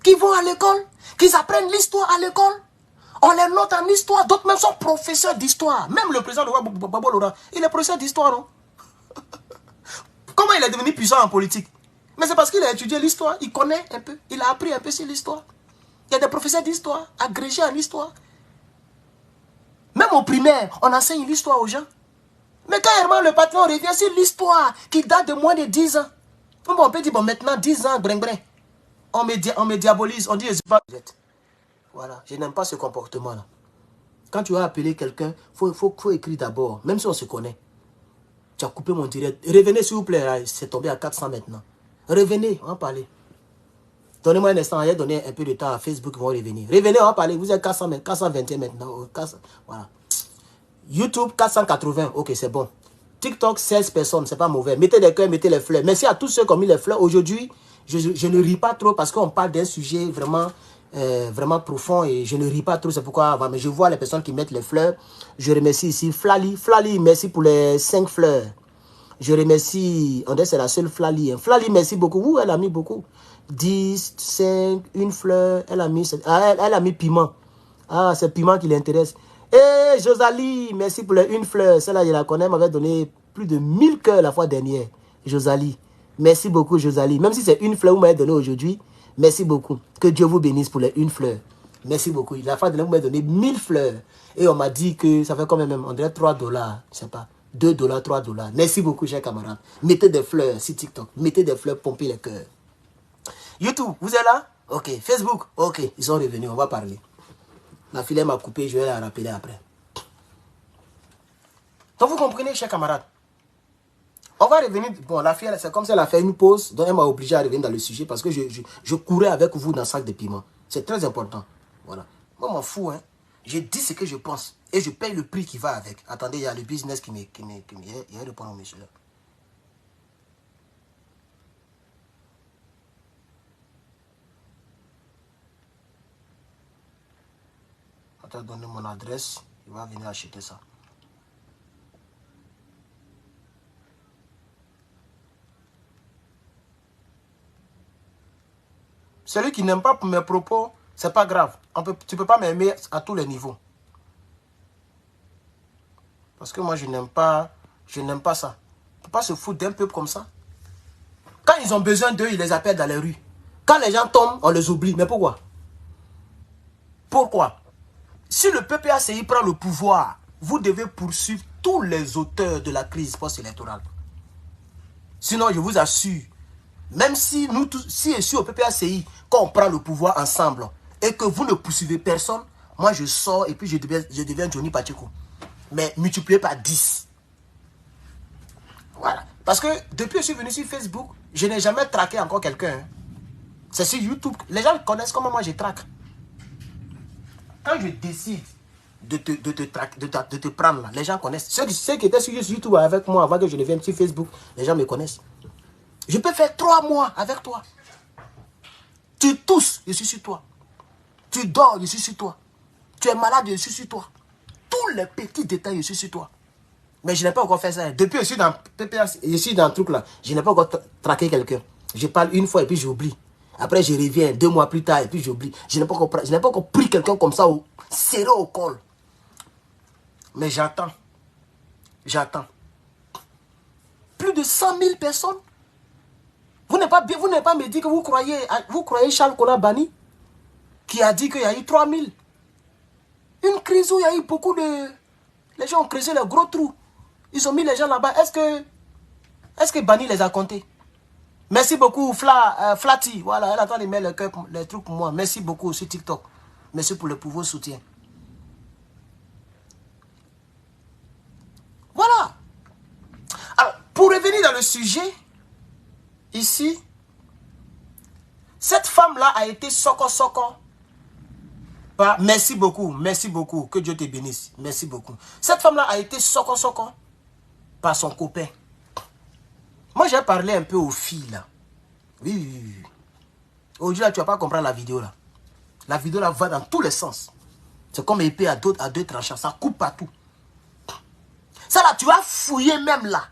qui vont à l'école, qui apprennent l'histoire à l'école. On les note en histoire. D'autres même sont professeurs d'histoire. Même le président de Babo Laurent, il est professeur d'histoire, non? Comment il est devenu puissant en politique? Mais c'est parce qu'il a étudié l'histoire. Il connaît un peu. Il a appris un peu sur l'histoire. Il y a des professeurs d'histoire, agrégés en histoire. Même au primaire, on enseigne l'histoire aux gens. Mais quand Herman le patron revient sur l'histoire qui date de moins de 10 ans, on peut dire, bon, maintenant 10 ans, brin. On me diabolise, on dit, voilà, je n'aime pas ce comportement-là. Quand tu vas appeler quelqu'un, il faut écrire d'abord, même si on se connaît. Tu as coupé mon direct. Revenez s'il vous plaît, c'est tombé à 400 maintenant. Revenez, on va parler. Donnez-moi un instant, j'ai donné un peu de temps à Facebook, ils vont revenir. Revenez, on va parler. Vous êtes 421 maintenant. Voilà. YouTube, 480. Ok, c'est bon. TikTok, 16 personnes, c'est pas mauvais. Mettez des cœurs, mettez les fleurs. Merci à tous ceux qui ont mis les fleurs. Aujourd'hui, je ne ris pas trop parce qu'on parle d'un sujet vraiment profond et je ne ris pas trop. C'est pourquoi, mais je vois les personnes qui mettent les fleurs. Je remercie ici Flali. Flali, merci pour les 5 fleurs. Je remercie, on dirait c'est la seule Flali. Flali, merci beaucoup. Elle a mis beaucoup. 10, 5, une fleur. Elle a mis piment. Ah, c'est piment qui l'intéresse. Eh, Josalie, merci pour les une fleur. Celle-là, je la connais, elle m'avait donné plus de 1000 cœurs la fois dernière. Josalie. Merci beaucoup, Josalie. Même si c'est une fleur que vous m'avez donné aujourd'hui, merci beaucoup. Que Dieu vous bénisse pour les une fleur. Merci beaucoup. La fois dernière, vous m'avez donné 1000 fleurs. Et on m'a dit que ça fait quand même, on dirait 3 $. Je sais pas. 2 $, 3 $. Merci beaucoup, chers camarades. Mettez des fleurs sur TikTok. Mettez des fleurs, pompez les cœurs. YouTube, vous êtes là? Ok. Facebook? Ok. Ils sont revenus, on va parler. La fille m'a coupé, je vais la rappeler après. Donc vous comprenez, chers camarades. On va revenir. Bon, la fille, c'est comme si elle a fait une pause. Donc elle m'a obligé à revenir dans le sujet parce que je courais avec vous dans le sac de piment. C'est très important. Voilà. Moi, je m'en fous, hein. Je dis ce que je pense. Et je paye le prix qui va avec. Attendez, il y a le business qui me répond au monsieur là. Attends, donner mon adresse. Il va venir acheter ça. Celui qui n'aime pas mes propos, c'est pas grave. Tu peux pas m'aimer à tous les niveaux. Parce que moi, je n'aime pas ça. On ne peut pas se foutre d'un peuple comme ça. Quand ils ont besoin d'eux, ils les appellent dans les rues. Quand les gens tombent, on les oublie. Mais pourquoi? Pourquoi? Si le PPACI prend le pouvoir, vous devez poursuivre tous les auteurs de la crise post-électorale. Sinon, je vous assure, même si nous tous, si et si au PPACI, quand on prend le pouvoir ensemble et que vous ne poursuivez personne, moi je sors et puis je deviens Johnny Pacheco. Mais multiplié par 10. Voilà. Parce que depuis que je suis venu sur Facebook, je n'ai jamais traqué encore quelqu'un. Hein. C'est sur YouTube. Les gens connaissent comment moi je traque. Quand je décide de te prendre là, les gens connaissent. Ceux qui étaient sur YouTube avec moi avant que je ne vienne sur Facebook, les gens me connaissent. Je peux faire 3 mois avec toi. Tu tousses, je suis sur toi. Tu dors, je suis sur toi. Tu es malade, je suis sur toi. Tous les petits détails, je suis sur toi. Mais je n'ai pas encore fait ça. Depuis que je suis dans PPS, je suis dans le truc là. Je n'ai pas encore traqué quelqu'un. Je parle une fois et puis j'oublie. Après, je reviens 2 mois plus tard et puis j'oublie. Je n'ai pas encore pris quelqu'un comme ça, serré au col. Mais j'attends. J'attends. Plus de 100 000 personnes. Vous n'avez pas me dit que vous croyez Charles Konan Banni, qui a dit qu'il y a eu 3 000. Une crise où il y a eu beaucoup de... Les gens ont creusé les gros trous. Ils ont mis les gens là-bas. Est-ce que Banni les a comptés? Merci beaucoup, Flatty. Voilà, elle est en train de mettre les trucs pour moi. Merci beaucoup sur TikTok. Merci pour le pouvoir soutien. Voilà. Alors, pour revenir dans le sujet, ici, cette femme-là a été soko-soko. Merci beaucoup, que Dieu te bénisse. Merci beaucoup. Cette femme-là a été soko-soko par son copain. Moi, j'ai parlé un peu aux filles, là. Oui. Aujourd'hui, là, tu ne vas pas comprendre la vidéo, là. La vidéo, là, va dans tous les sens. C'est comme épée à deux tranchants. Ça coupe partout. Ça, là, tu vas fouiller même, là.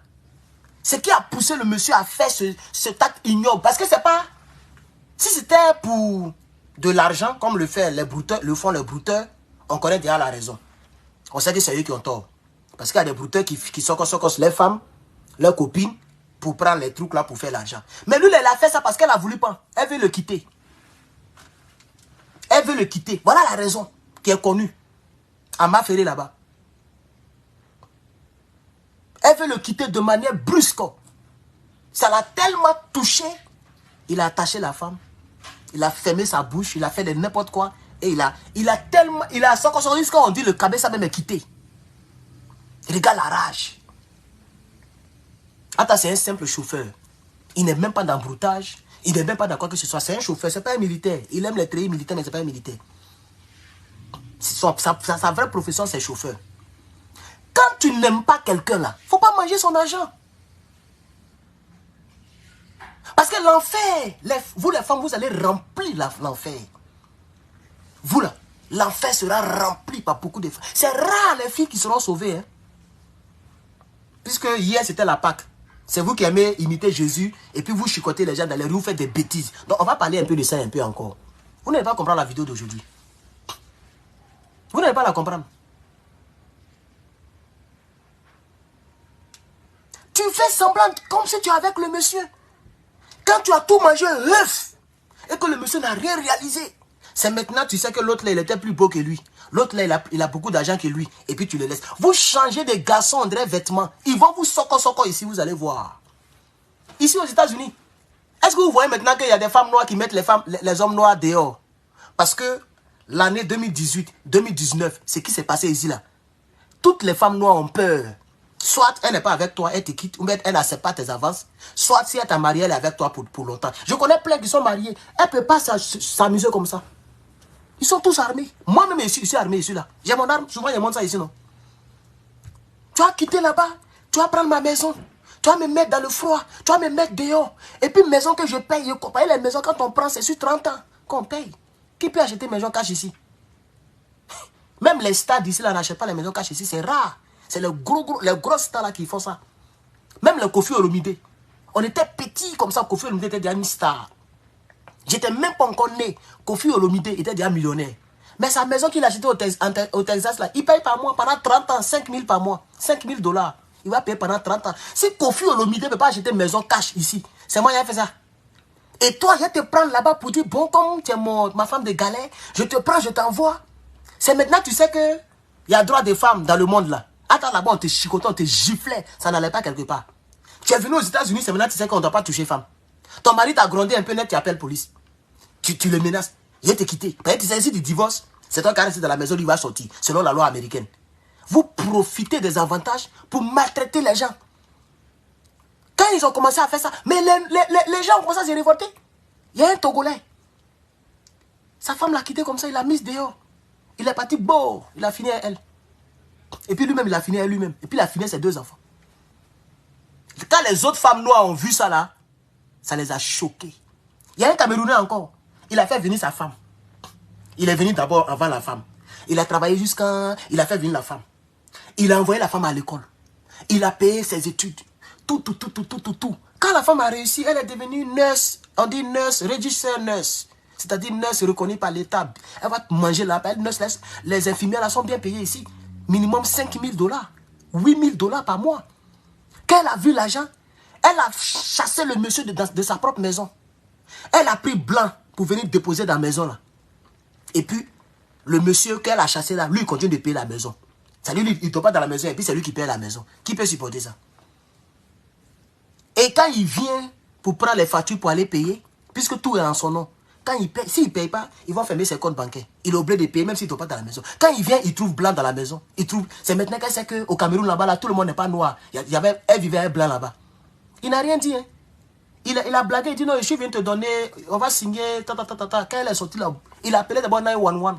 Ce qui a poussé le monsieur à faire cet acte ignoble. Parce que c'est pas... Si c'était pour de l'argent, comme le font les brouteurs, on connaît déjà la raison. On sait que c'est eux qui ont tort. Parce qu'il y a des brouteurs qui sont les femmes, leurs copines, pour prendre les trucs là pour faire l'argent. Mais lui, elle a fait ça parce qu'elle a voulu pas. Elle veut le quitter. Elle veut le quitter. Voilà la raison qui est connue. À Maféré là-bas. Elle veut le quitter de manière brusque. Ça l'a tellement touché. Il a attaché la femme. Il a fermé sa bouche. Il a fait de n'importe quoi. Et il a tellement... Il a sorti ce qu'on dit, le cabé, ça même est quitté. Regarde la rage. Attends, c'est un simple chauffeur. Il n'est même pas dans le broutage. Il n'est même pas dans quoi que ce soit. C'est un chauffeur, c'est pas un militaire. Il aime les treillis militaires, mais c'est pas un militaire. Sa vraie profession, c'est chauffeur. Quand tu n'aimes pas quelqu'un là, faut pas manger son argent. Parce que l'enfer, vous les femmes, vous allez remplir l'enfer. Vous là, l'enfer sera rempli par beaucoup de femmes. C'est rare les filles qui seront sauvées. Hein. Puisque hier c'était la Pâque. C'est vous qui aimez imiter Jésus et puis vous chicotez les gens dans les rues, vous faites des bêtises. Donc on va parler un peu de ça un peu encore. Vous n'allez pas comprendre la vidéo d'aujourd'hui. Vous n'allez pas la comprendre. Tu fais semblant comme si tu es avec le monsieur. Quand tu as tout mangé, l'œuf, et que le monsieur n'a rien réalisé. C'est maintenant, tu sais que l'autre là, il était plus beau que lui. L'autre là, il a beaucoup d'argent que lui. Et puis tu le laisses. Vous changez de garçons, on dirait vêtements. Ils vont vous soko ici, vous allez voir. Ici aux États-Unis. Est-ce que vous voyez maintenant qu'il y a des femmes noires qui mettent les hommes noirs dehors? Parce que l'année 2018, 2019, ce qui s'est passé ici là. Toutes les femmes noires ont peur. Soit elle n'est pas avec toi, elle te quitte, ou bien elle n'accepte pas tes avances. Soit si elle t'a marié, elle est avec toi pour longtemps. Je connais plein qui sont mariés. Elle ne peut pas s'amuser comme ça. Ils sont tous armés. Moi-même, je suis armé ici là. J'ai mon arme, souvent je monte ça ici, non? Tu vas quitter là-bas, tu vas prendre ma maison. Tu vas me mettre dans le froid, tu vas me mettre dehors. Et puis maison que je paye, les maisons quand on prend, c'est sur 30 ans qu'on paye. Qui peut acheter maison cash ici? Même les stars d'ici là n'achètent pas les maisons cash ici, c'est rare. C'est les gros stars là qui font ça. Même le Kofi Olomide. On était petits comme ça, Kofi Olomide était déjà une star. J'étais même pas encore né. Kofi Olomide était déjà millionnaire. Mais sa maison qu'il a achetée au Texas, là, il paye par mois pendant 30 ans, 5 000 par mois. 5 000 $. Il va payer pendant 30 ans. Si Kofi Olomide ne peut pas acheter une maison cash ici, c'est moi qui ai fait ça. Et toi, je vais te prendre là-bas pour dire, bon, comme tu es ma femme de galère, je te prends, je t'envoie. C'est maintenant, tu sais que il y a droit des femmes dans le monde là. Attends là-bas, on te chicotait, on te giflait. Ça n'allait pas quelque part. Tu es venu aux États-Unis, c'est maintenant tu sais qu'on ne doit pas toucher femme. Ton mari t'a grondé un peu net, tu appelles police. Tu le menaces. Il va te quitter. Quand tu sais, si tu divorces, c'est toi qui restes dans la maison, il va sortir, selon la loi américaine. Vous profitez des avantages pour maltraiter les gens. Quand ils ont commencé à faire ça, mais les gens ont commencé à se révolter. Il y a un Togolais. Sa femme l'a quitté comme ça, il l'a mise dehors. Il est parti, beau, il a fini à elle. Et puis lui-même, il a fini à lui-même. Et puis il a fini à ses 2 enfants. Quand les autres femmes noires ont vu ça là, ça les a choqués. Il y a un Camerounais encore. Il a fait venir sa femme. Il est venu d'abord avant la femme. Il a travaillé jusqu'à... Il a fait venir la femme. Il a envoyé la femme à l'école. Il a payé ses études. Tout. Quand la femme a réussi, elle est devenue nurse. On dit nurse, register nurse. C'est-à-dire nurse reconnue par l'État. Elle va manger là-bas. Les infirmières là sont bien payées ici. Minimum 5 000 $. 8 000 $ par mois. Quand elle a vu l'argent, elle a chassé le monsieur de sa propre maison. Elle a pris blanc pour venir déposer dans la maison là. Et puis, le monsieur qu'elle a chassé là, lui, il continue de payer la maison. Ça lui, il ne tombe pas dans la maison et puis c'est lui qui paye la maison. Qui peut supporter ça? Et quand il vient pour prendre les factures pour aller payer, puisque tout est en son nom, quand il paye, s'il ne paye pas, ils vont fermer ses comptes bancaires. Il est obligé de payer même s'il ne tombe pas dans la maison. Quand il vient, il trouve blanc dans la maison. C'est maintenant qu'elle sait qu'au Cameroun là-bas, là, tout le monde n'est pas noir. Elle vivait un blanc là-bas. Il n'a rien dit. Hein. Il a blagué, il dit non, je viens te donner, on va signer, Quand elle est sortie là, il a appelé d'abord 911.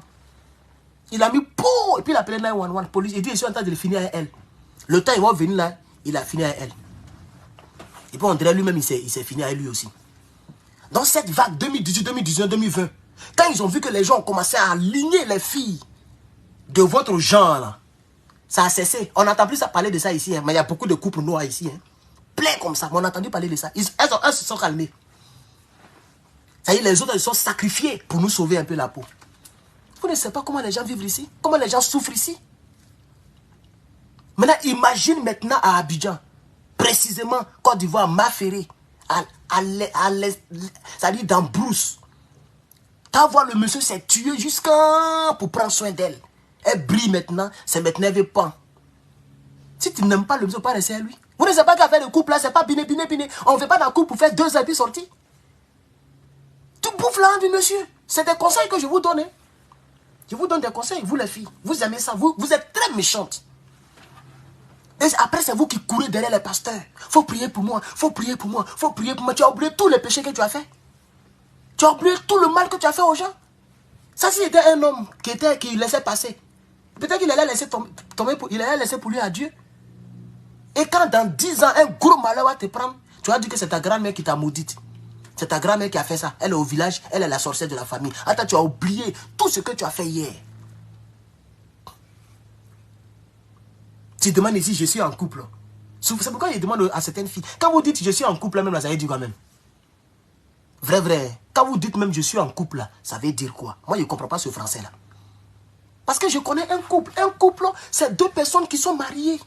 Il a mis pou, et puis il a appelé 911, police. Il dit, je suis en train de le finir avec elle. Le temps, ils vont venir là, il a fini avec elle. Et puis on dirait lui-même, il s'est fini avec lui aussi. Dans cette vague 2018, 2019, 2020, quand ils ont vu que les gens ont commencé à aligner les filles de votre genre, là, ça a cessé. On n'entend plus parler de ça ici, hein, mais il y a beaucoup de couples noirs ici. Hein, plein comme ça, mais on a entendu parler de ça. Elles se sont calmées. Ça y est, les autres, ils sont sacrifiés pour nous sauver un peu la peau. Vous ne savez pas comment les gens vivent ici, comment les gens souffrent ici. Maintenant, imagine maintenant à Abidjan, précisément Côte d'Ivoire, Maféré, c'est-à-dire dans Brousse. Quand voir le monsieur s'est tué jusqu'à pour prendre soin d'elle. Elle brille maintenant, c'est maintenant elle veut pas. Si tu n'aimes pas le monsieur, pas rester à lui. Vous ne savez pas qu'à faire le couple là, c'est pas biné. On ne fait pas dans le couple pour faire 2 ans et puis sortir. Tu bouffes là du monsieur. C'est des conseils que je vous donne. Hein. Je vous donne des conseils, vous les filles. Vous aimez ça, vous êtes très méchantes. Et après, c'est vous qui courez derrière les pasteurs. Faut prier pour moi, faut prier pour moi, faut prier pour moi. Tu as oublié tous les péchés que tu as fait. Tu as oublié tout le mal que tu as fait aux gens. Ça, s'il était un homme qui laissait passer, peut-être qu'il allait laisser tomber il allait laisser pour lui à Dieu. Et quand dans 10 ans, un gros malheur va te prendre, tu vas dire que c'est ta grand-mère qui t'a maudite. C'est ta grand-mère qui a fait ça. Elle est au village, elle est la sorcière de la famille. Attends, tu as oublié tout ce que tu as fait hier. Tu demandes ici, je suis en couple. C'est pourquoi je demande à certaines filles. Quand vous dites je suis en couple, même là, ça veut dire quoi même? Vrai. Quand vous dites même je suis en couple, là, ça veut dire quoi? Moi, je ne comprends pas ce français-là. Parce que je connais un couple. Un couple, c'est 2 personnes qui sont mariées.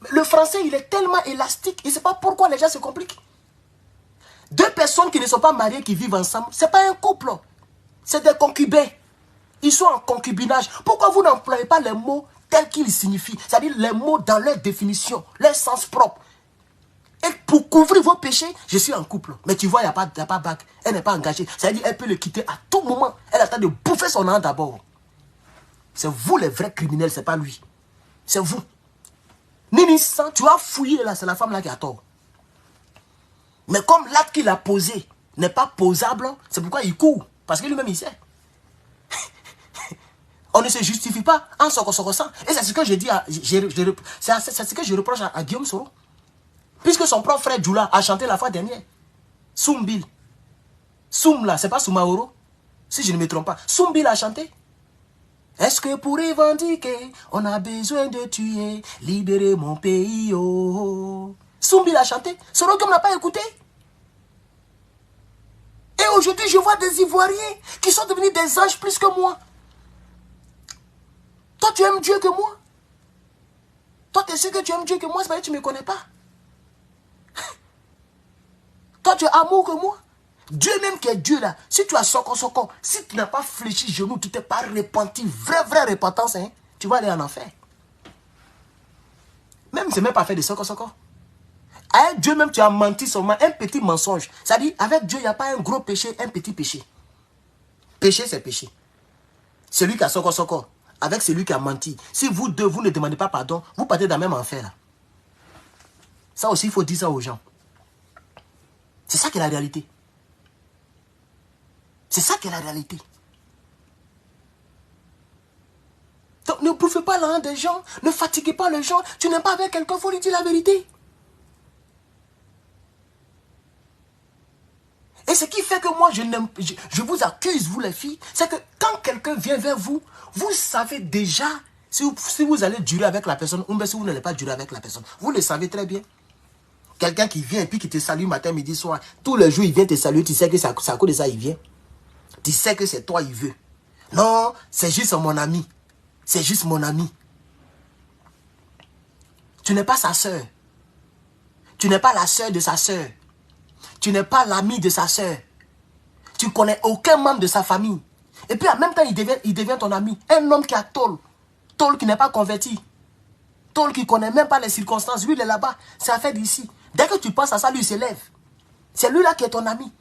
Le français, il est tellement élastique. Et c'est pas pourquoi les gens se compliquent. 2 personnes qui ne sont pas mariées, qui vivent ensemble, ce n'est pas un couple. C'est des concubins. Ils sont en concubinage. Pourquoi vous n'employez pas les mots tels qu'ils signifient? C'est-à-dire les mots dans leur définition, leur sens propre. Et pour couvrir vos péchés, je suis en couple. Mais tu vois, il n'y a pas bague. Elle n'est pas engagée. C'est-à-dire qu'elle peut le quitter à tout moment. Elle attend de bouffer son âme d'abord. C'est vous les vrais criminels, ce n'est pas lui. C'est vous. Nini, tu as fouillé là, c'est la femme là qui a tort. Mais comme l'acte qu'il a posé n'est pas posable, c'est pourquoi il court. Parce que lui-même, il sait. On ne se justifie pas en s'en. Et c'est ce que je dis c'est ce que je reproche à Guillaume Soro. Puisque son propre frère Djoula a chanté la fois dernière. Soumbil. Soum là, c'est pas Soumaoro. Si je ne me trompe pas. Soumbil a chanté. Est-ce que pour revendiquer, on a besoin de tuer, libérer mon pays, oh. Soumbil a chanté. Soro Guillaume n'a pas écouté. Et aujourd'hui, je vois des Ivoiriens qui sont devenus des anges plus que moi. Toi, tu aimes Dieu que moi. Toi, tu es sûr que tu aimes Dieu que moi, c'est parce que tu ne me connais pas. Toi, tu es amour que moi. Dieu même qui est Dieu là, si tu as soko, si tu n'as pas fléchi genou, tu t'es pas repenti, vraie repentance, hein, tu vas aller en enfer. Même, c'est même pas fait de soko. Avec Dieu même, tu as menti seulement, un petit mensonge. C'est-à-dire, avec Dieu, il n'y a pas un gros péché, un petit péché. Péché, c'est péché. Celui qui a soko, avec celui qui a menti. Si vous deux, vous ne demandez pas pardon, vous partez dans le même enfer là. Ça aussi, il faut dire ça aux gens. C'est ça qui est la réalité. C'est ça qui est la réalité. Donc ne bouffez pas l'âme des gens, ne fatiguez pas les gens. Tu n'aimes pas avec quelqu'un, il faut lui dire la vérité. Et ce qui fait que moi, je vous accuse, vous les filles, c'est que quand quelqu'un vient vers vous, vous savez déjà si vous allez durer avec la personne ou bien si vous n'allez pas durer avec la personne. Vous le savez très bien. Quelqu'un qui vient et puis qui te salue matin, midi, soir, tous les jours il vient te saluer, tu sais que c'est à cause de ça il vient. Tu sais que c'est toi il veut. Non, c'est juste mon ami. C'est juste mon ami. Tu n'es pas sa soeur. Tu n'es pas la soeur de sa soeur. Tu n'es pas l'ami de sa soeur. Tu ne connais aucun membre de sa famille. Et puis en même temps, il devient ton ami. Un homme qui a tôle. Tôle qui n'est pas converti. Tôle qui ne connaît même pas les circonstances. Lui, il est là-bas. C'est affaire d'ici. Dès que tu penses à ça, lui, il s'élève. C'est lui là qui est ton ami.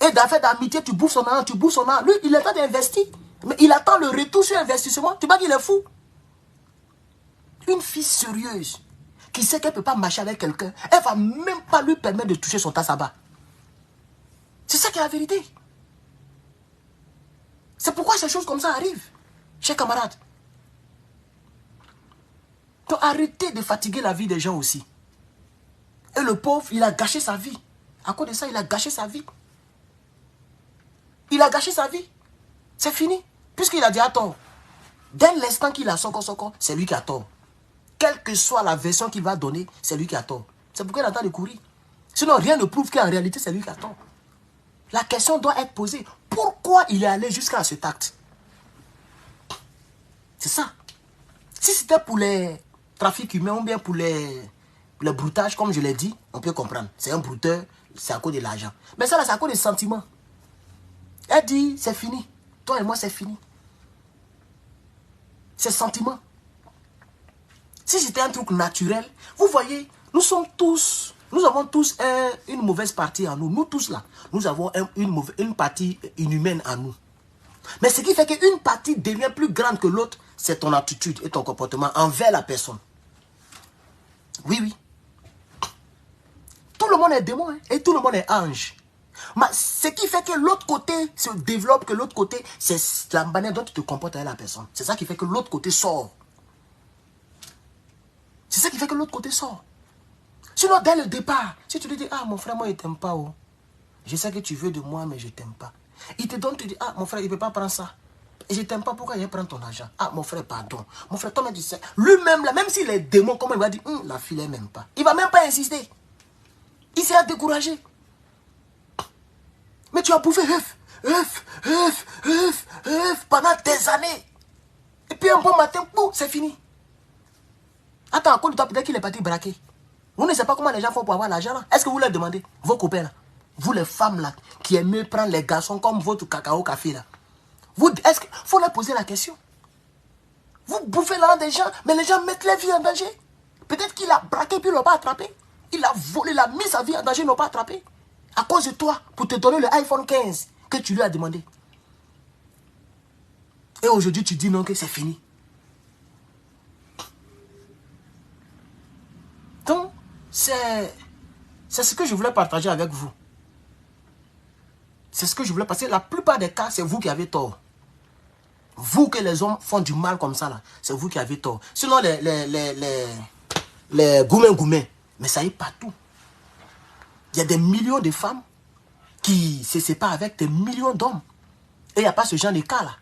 Et d'affaire d'amitié, tu bouffes son argent, tu bouffes son argent. Lui, il est en train d'investir. Mais il attend le retour sur investissement. Tu vois qu'il est fou. Une fille sérieuse qui sait qu'elle ne peut pas marcher avec quelqu'un, elle ne va même pas lui permettre de toucher son tasse-à-bas. C'est ça qui est la vérité. C'est pourquoi ces choses comme ça arrivent, chers camarades. Donc arrêtez de fatiguer la vie des gens aussi. Et le pauvre, il a gâché sa vie. À cause de ça, il a gâché sa vie. Il a gâché sa vie. C'est fini. Puisqu'il a dit à tort. Dès l'instant qu'il a son corps, c'est lui qui a tort. Quelle que soit la version qu'il va donner, c'est lui qui a tort. C'est pourquoi il attend de courir. Sinon, rien ne prouve qu'en réalité, c'est lui qui a tort. La question doit être posée. Pourquoi il est allé jusqu'à cet acte? C'est ça. Si c'était pour les trafics humains ou bien pour les broutages, comme je l'ai dit, on peut comprendre. C'est un brouteur, c'est à cause de l'argent. Mais ça, là, c'est à cause des sentiments. Elle dit, c'est fini. Toi et moi, c'est fini. C'est sentiment. Si c'était un truc naturel, vous voyez, nous avons tous une mauvaise partie en nous. Nous tous là, nous avons une partie inhumaine en nous. Mais ce qui fait qu'une partie devient plus grande que l'autre, c'est ton attitude et ton comportement envers la personne. Oui, oui. Tout le monde est démon, hein, et tout le monde est ange. Mais ce qui fait que l'autre côté se développe, que l'autre côté, c'est la manière dont tu te comportes avec la personne. C'est ça qui fait que l'autre côté sort. C'est ça qui fait que l'autre côté sort. Sinon, dès le départ, si tu lui dis, ah, mon frère, moi, il ne t'aime pas. Oh. Je sais que tu veux de moi, mais je ne t'aime pas. Il te donne, tu dis, ah, mon frère, il ne peut pas prendre ça. Et je ne t'aime pas, pourquoi il prend ton argent? Ah, mon frère, pardon. Mon frère, toi, tu sais. Lui-même, là, même s'il est démon, comment il va dire, la fille, elle ne m'aime pas. Il ne va même pas insister. Il sera découragé. Mais tu as bouffé pendant des années. Et puis un bon matin, c'est fini. Attends, encore du temps, peut-être qu'il est parti braquer. Vous ne savez pas comment les gens font pour avoir l'argent là. Est-ce que vous leur demandez, vos copains là, vous les femmes là, qui aimez prendre les garçons comme votre cacao café là. Est-ce qu'il faut leur poser la question? Vous bouffez l'argent des gens, mais les gens mettent leur vie en danger. Peut-être qu'il a braqué puis ils ne l'ont pas attrapé. Il a volé, il a mis sa vie en danger, ils n'ont pas attrapé. À cause de toi, pour te donner le iPhone 15 que tu lui as demandé. Et aujourd'hui, tu dis non, que c'est fini. Donc, c'est ce que je voulais partager avec vous. C'est ce que je voulais passer. La plupart des cas, c'est vous qui avez tort. Vous que les hommes font du mal comme ça, là, c'est vous qui avez tort. Sinon, les goumets, mais ça y est partout. Il y a des millions de femmes qui se séparent avec des millions d'hommes. Et il n'y a pas ce genre de cas là.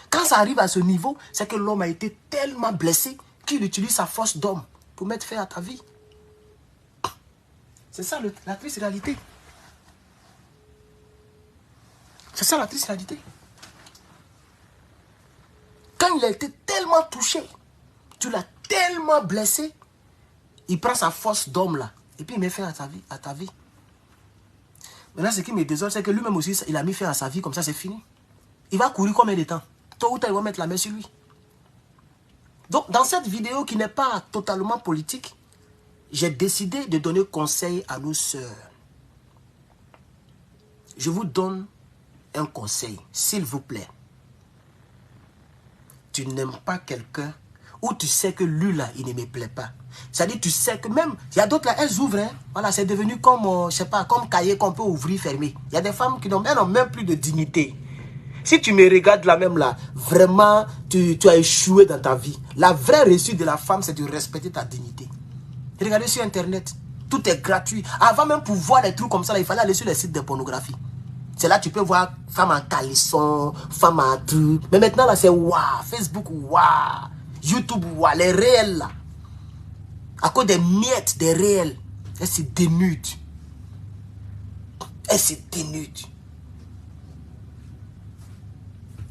Quand ça arrive à ce niveau, c'est que l'homme a été tellement blessé qu'il utilise sa force d'homme pour mettre fin à ta vie. C'est ça la triste réalité. C'est ça la triste réalité. Quand il a été tellement touché, tu l'as tellement blessé, il prend sa force d'homme là, et puis il met fin à ta vie. Maintenant, ce qui me désole, c'est que lui-même aussi, il a mis fin à sa vie, comme ça c'est fini. Il va courir combien de temps? Tôt ou tard, il va mettre la main sur lui. Donc, dans cette vidéo qui n'est pas totalement politique, j'ai décidé de donner conseil à nos sœurs. Je vous donne un conseil, s'il vous plaît. Tu n'aimes pas quelqu'un ou tu sais que lui là, il ne me plaît pas. C'est-à-dire, tu sais que même, il y a d'autres là, elles ouvrent, hein. Voilà, c'est devenu comme, je sais pas, comme cahier qu'on peut ouvrir, fermer. Il y a des femmes qui n'ont même plus de dignité. Si tu me regardes là même là, vraiment, tu as échoué dans ta vie. La vraie réussite de la femme, c'est de respecter ta dignité. Regardez sur Internet, tout est gratuit. Avant même pour voir les trucs comme ça, là, il fallait aller sur les sites de pornographie. C'est là que tu peux voir femme en caleçon, femme en truc. Mais maintenant, là, c'est waouh. Facebook, waouh. YouTube, waouh. Les réels, là. À cause des miettes, des réels. Elle se dénude. Elle se dénude.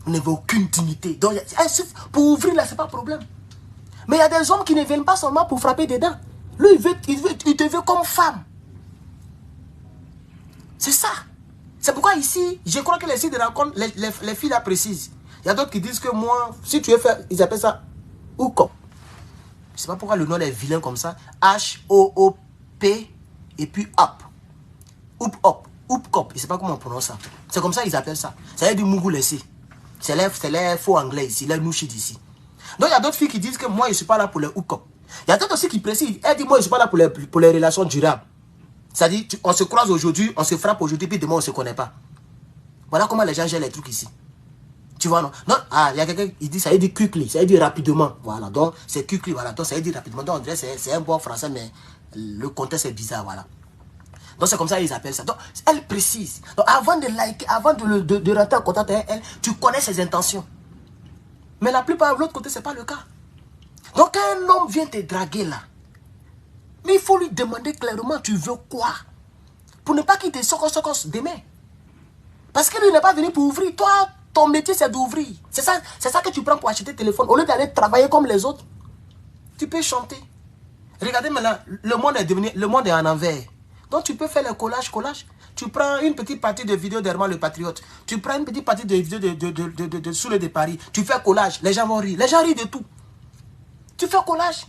Vous n'avez aucune dignité. Donc, pour ouvrir, là, c'est pas un problème. Mais il y a des hommes qui ne viennent pas seulement pour frapper dedans. Lui, il te veut comme femme. C'est ça. C'est pourquoi ici, je crois que les sites de rencontre, les filles là précisent. Il y a d'autres qui disent que moi, si tu veux faire, ils appellent ça hook-up. Je ne sais pas pourquoi le nom est vilain comme ça. H-O-O-P et puis up. Hook-up. Hook-up. Je ne sais pas comment on prononce ça. C'est comme ça qu'ils appellent ça. Ça veut dire mougou laissé. C'est les faux anglais ici, les nouchis d'ici. Donc il y a d'autres filles qui disent que moi, je ne suis pas là pour les hook-up. Il y a d'autres aussi qui précisent. Elle dit, moi, je ne suis pas là pour les relations durables. C'est-à-dire, on se croise aujourd'hui, on se frappe aujourd'hui, puis demain, on ne se connaît pas. Voilà comment les gens gèrent les trucs ici. Tu vois, non? Non, ah, il y a quelqu'un qui dit, ça veut dire quickly, ça veut dire rapidement. Voilà, donc c'est quickly, voilà, donc ça veut dire rapidement. Donc on dirait c'est un bon français, mais le contexte est bizarre, voilà. Donc c'est comme ça qu'ils appellent ça. Donc elle précise. Donc avant de liker, avant de rentrer en contact avec elle, tu connais ses intentions. Mais la plupart de l'autre côté, ce n'est pas le cas. Donc quand un homme vient te draguer là, mais il faut lui demander clairement, tu veux quoi? Pour ne pas qu'il te socos demain. Parce que lui n'est pas venu pour ouvrir. Toi, ton métier c'est d'ouvrir. C'est ça que tu prends pour acheter un téléphone. Au lieu d'aller travailler comme les autres, tu peux chanter. Regardez maintenant, le monde est en envers. Donc tu peux faire le collage. Tu prends une petite partie de vidéo d'Herman le Patriote. Tu prends une petite partie de vidéo de Soule de Paris. Tu fais collage. Les gens vont rire. Les gens rient de tout. Tu fais collage.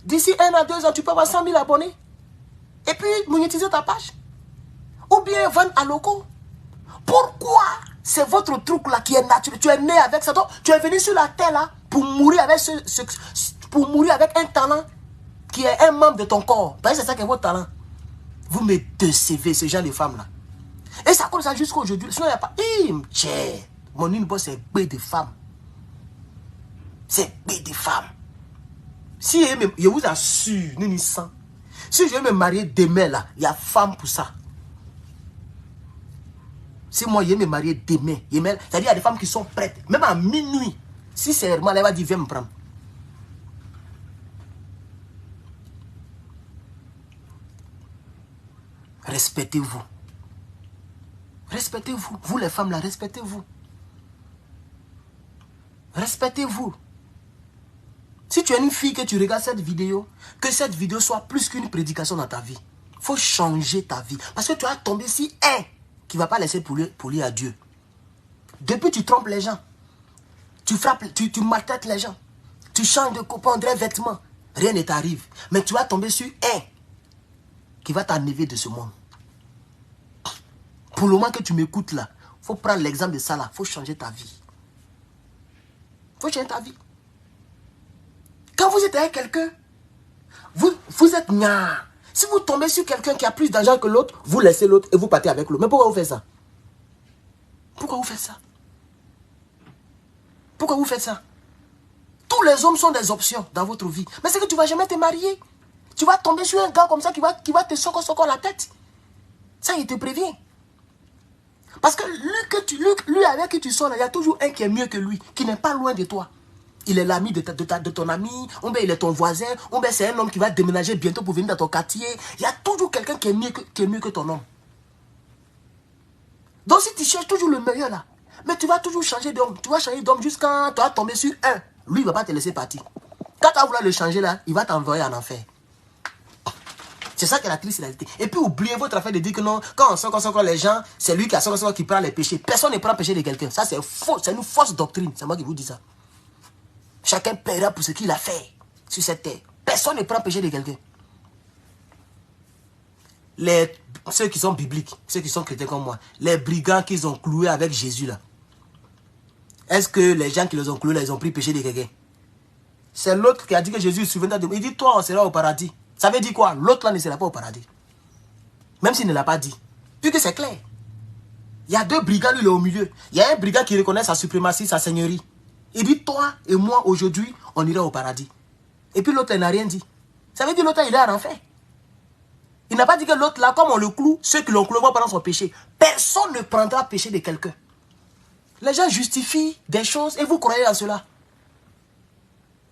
D'ici 1 à 2 ans, tu peux avoir 100 000 abonnés. Et puis, monétiser ta page. Ou bien vendre à locaux. Pourquoi? C'est votre truc là qui est naturel. Tu es né avec ça. Donc, tu es venu sur la terre là pour mourir avec, pour mourir avec un talent qui est un membre de ton corps. Parce que c'est ça qui est votre talent. Vous me décevez, ces gens de femmes là. Et ça comme ça jusqu'à aujourd'hui. Sinon, il n'y a pas. Mon inbox, c'est B de femmes. C'est B de femmes. Si je vous assure, si je vais me marier demain là, il y a femme pour ça. Si moi je vais me marier demain, c'est-à-dire il y a des femmes qui sont prêtes, même à minuit. Si c'est Herman, elle va dire viens me prendre. Respectez-vous. Respectez-vous. Vous les femmes là, respectez-vous. Respectez-vous. Si tu es une fille que tu regardes cette vidéo, que cette vidéo soit plus qu'une prédication dans ta vie. Il faut changer ta vie. Parce que tu as tombé sur un qui ne va pas laisser pour lui à Dieu. Depuis, tu trompes les gens. Tu frappes, tu maltraites les gens. Tu changes de copain, on dirait vêtements. Rien ne t'arrive. Mais tu vas tomber sur un qui va t'enlever de ce monde. Pour le moment que tu m'écoutes là, il faut prendre l'exemple de ça là. Il faut changer ta vie. Il faut changer ta vie. Quand vous êtes avec quelqu'un, vous êtes nya. Si vous tombez sur quelqu'un qui a plus d'argent que l'autre, vous laissez l'autre et vous partez avec l'autre. Mais pourquoi vous faites ça? Pourquoi vous faites ça? Pourquoi vous faites ça? Tous les hommes sont des options dans votre vie. Mais c'est que tu ne vas jamais te marier. Tu vas tomber sur un gars comme ça qui va te soco la tête. Ça, il te prévient. Parce que lui avec qui tu sors, il y a toujours un qui est mieux que lui, qui n'est pas loin de toi. Il est l'ami de ton ami, ou bien il est ton voisin, ou bien c'est un homme qui va déménager bientôt pour venir dans ton quartier. Il y a toujours quelqu'un qui est mieux que ton homme. Donc si tu cherches toujours le meilleur là, mais tu vas toujours changer d'homme. Tu vas changer d'homme jusqu'à tu vas tomber sur un. Lui, il ne va pas te laisser partir. Quand tu vas vouloir le changer là, il va t'envoyer en enfer. C'est ça qui est la triste réalité. Et puis oubliez votre affaire de dire que non, quand on sort encore les gens, c'est lui qui prend les péchés. Personne ne prend le péché de quelqu'un. Ça c'est faux, c'est une fausse doctrine. C'est moi qui vous dis ça. Chacun paiera pour ce qu'il a fait sur cette terre. Personne ne prend le péché de quelqu'un. Ceux qui sont bibliques, ceux qui sont chrétiens comme moi, les brigands qu'ils ont cloués avec Jésus là. Est-ce que les gens qui les ont cloués là, ils ont pris le péché de quelqu'un? C'est l'autre qui a dit que Jésus se souviendra de moi. Il dit toi on sera au paradis. Ça veut dire quoi? L'autre là ne sera pas au paradis. Même s'il ne l'a pas dit. Puisque c'est clair. Il y a deux brigands, lui il est au milieu. Il y a un brigand qui reconnaît sa suprématie, sa seigneurie. Il dit toi et moi aujourd'hui on ira au paradis. Et puis l'autre n'a rien dit. Ça veut dire l'autre il est en enfer. Il n'a pas dit que l'autre là, comme on le cloue, ceux qui l'ont cloué vont prendre son péché. Personne ne prendra péché de quelqu'un. Les gens justifient des choses et vous croyez à cela.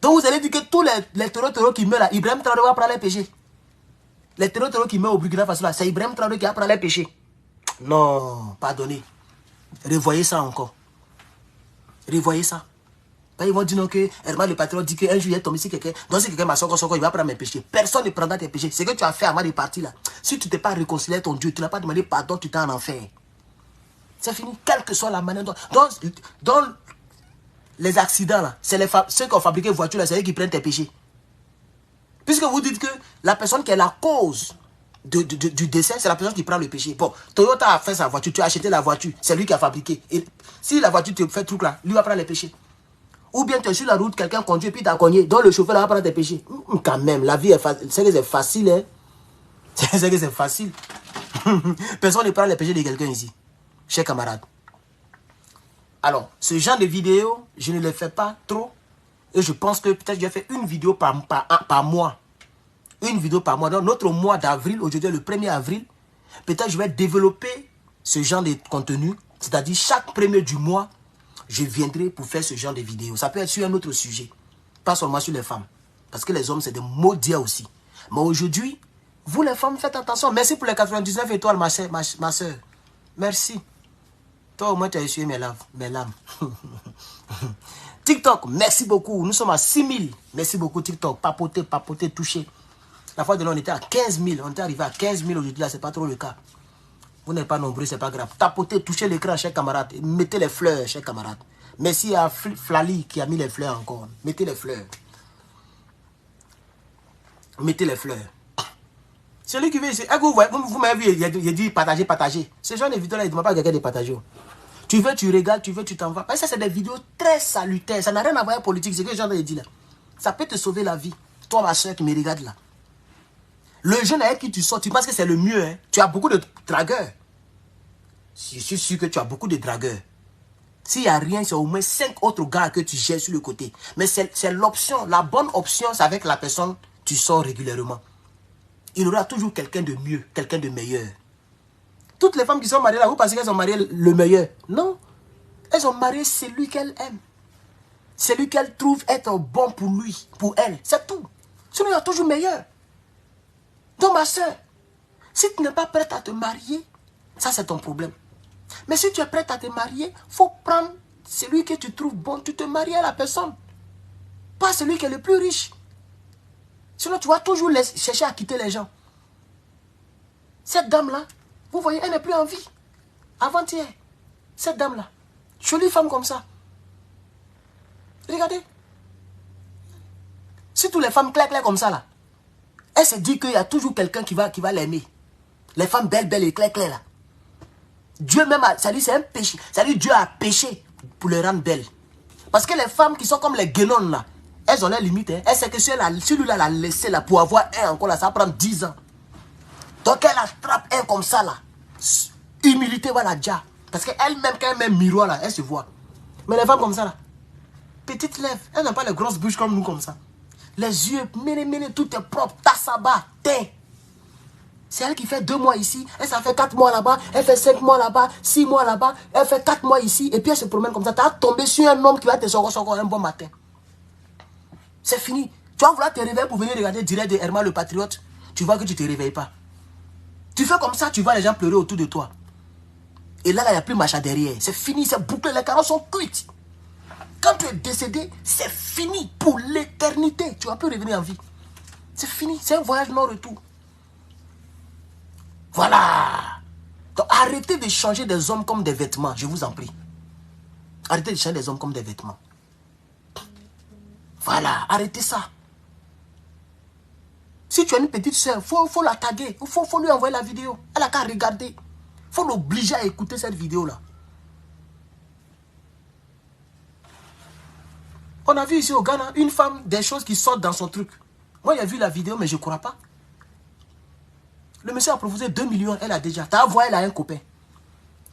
Donc vous allez dire que tous les terreaux qui meurent là, Ibrahim Traoré va prendre les péchés. Les terreaux qui meurent au Burkina Faso là, c'est Ibrahim Traoré qui va prendre les péchés. Non, pardonnez. Revoyez ça encore. Revoyez ça. Ils vont dire non que Herman le patriote dit qu'un jour il est tombé sur quelqu'un. Donc si quelqu'un m'a sorti, il va prendre mes péchés. Personne ne prendra tes péchés. Ce que tu as fait avant de partir là. Si tu ne t'es pas réconcilié avec ton Dieu, tu n'as pas demandé pardon, tu t'es en enfer. C'est fini. Quelle que soit la manière dont... Dans les accidents là, c'est ceux qui ont fabriqué les voitures là, c'est eux qui prennent tes péchés. Puisque vous dites que la personne qui est la cause du décès, c'est la personne qui prend le péché. Bon, Toyota a fait sa voiture, tu as acheté la voiture, c'est lui qui a fabriqué. Et si la voiture te fait truc là, lui va prendre les péchés. Ou bien tu es sur la route, quelqu'un conduit et puis tu as cogné, donc le chauffeur là va prendre tes péchés. Quand même, la vie est facile. C'est que c'est facile, hein. C'est que c'est facile. Personne ne prend les péchés de quelqu'un ici, chers camarades. Alors, ce genre de vidéo, je ne le fais pas trop. Et je pense que peut-être je vais faire une vidéo par mois. Une vidéo par mois. Dans notre mois d'avril, aujourd'hui le 1er avril, peut-être je vais développer ce genre de contenu. C'est-à-dire chaque premier du mois, je viendrai pour faire ce genre de vidéo. Ça peut être sur un autre sujet. Pas seulement sur les femmes. Parce que les hommes, c'est des maudits aussi. Mais aujourd'hui, vous les femmes, faites attention. Merci pour les 99 étoiles, ma soeur. Merci. Toi, au moins, tu as essuyé mes larmes. TikTok, merci beaucoup. Nous sommes à 6000. Merci beaucoup, TikTok. Papoter, toucher. La fois de l'an, on était à 15 000. On était arrivé à 15 000 aujourd'hui. Là, c'est pas trop le cas. Vous n'êtes pas nombreux, c'est pas grave. Tapotez, touchez l'écran, chers camarades. Mettez les fleurs, chers camarades. Merci à Flali qui a mis les fleurs encore. Mettez les fleurs. Mettez les fleurs. Celui qui veut ici, vous m'avez vu, il a dit partager. Ce genre de vidéos-là, il ne demande pas à quelqu'un de partager. Tu veux, tu regardes, tu veux, tu t'en vas. Parce que ça, c'est des vidéos très salutaires. Ça n'a rien à voir avec la politique. C'est ce que les gens ont dit là. Ça peut te sauver la vie. Toi, ma soeur qui me regarde là. Le jeune avec qui tu sors, tu penses que c'est le mieux. Hein? Tu as beaucoup de dragueurs. Je suis sûr que tu as beaucoup de dragueurs. S'il n'y a rien, c'est au moins 5 autres gars que tu gères sur le côté. Mais c'est l'option. La bonne option, c'est avec la personne tu sors régulièrement. Il y aura toujours quelqu'un de mieux, quelqu'un de meilleur. Toutes les femmes qui sont mariées là, vous pensez qu'elles ont marié le meilleur? Non. Elles ont marié celui qu'elles aiment. Celui qu'elles trouvent être bon pour lui, pour elle. C'est tout. Sinon, il y a toujours meilleur. Donc, ma soeur, si tu n'es pas prête à te marier, ça c'est ton problème. Mais si tu es prête à te marier, il faut prendre celui que tu trouves bon. Tu te maries à la personne. Pas celui qui est le plus riche. Sinon, tu vas toujours chercher à quitter les gens. Cette dame-là, vous voyez, elle n'est plus en vie. Avant-hier, cette dame-là, jolie femme comme ça. Regardez. Si toutes les femmes clair comme ça, là, elle se dit qu'il y a toujours quelqu'un qui va l'aimer. Les femmes belles et clair là. Dieu même, ça dit c'est un péché. Ça dit Dieu a péché pour les rendre belles. Parce que les femmes qui sont comme les guénones là, elles ont leurs limites. Hein. Elle sait que celui-là l'a laissé là pour avoir un encore là, ça va prendre 10 ans. Donc elle attrape un comme ça là. Humilité voilà déjà. Parce qu'elle-même, quand elle met un miroir là, elle se voit. Mais les femmes comme ça là, petites lèvres, elles n'ont pas les grosses bouches comme nous comme ça. Les yeux, tout est propre, tassaba, teint. C'est elle qui fait 2 mois ici, elle ça fait 4 mois là-bas, elle fait 5 mois là-bas, 6 mois là-bas, elle fait 4 mois ici, et puis elle se promène comme ça. Tu vas tomber sur un homme qui va te sortir un bon matin. C'est fini. Tu vas vouloir te réveiller pour venir regarder direct de Herman le patriote. Tu vois que tu ne te réveilles pas. Tu fais comme ça, tu vois les gens pleurer autour de toi. Et là, il n'y a plus machin derrière. C'est fini, c'est bouclé, les carottes sont cuites. Quand tu es décédé, c'est fini pour l'éternité. Tu vas plus revenir en vie. C'est fini, c'est un voyage non-retour. Voilà. Donc arrêtez de changer des hommes comme des vêtements, je vous en prie. Arrêtez de changer des hommes comme des vêtements. Voilà, arrêtez ça. Si tu as une petite soeur, il faut la taguer. Il faut lui envoyer la vidéo. Elle a qu'à regarder. Il faut l'obliger à écouter cette vidéo-là. On a vu ici au Ghana une femme, des choses qui sortent dans son truc. Moi, j'ai vu la vidéo, mais je ne crois pas. Le monsieur a proposé 2 millions, elle a déjà. Tu as vu, elle a un copain.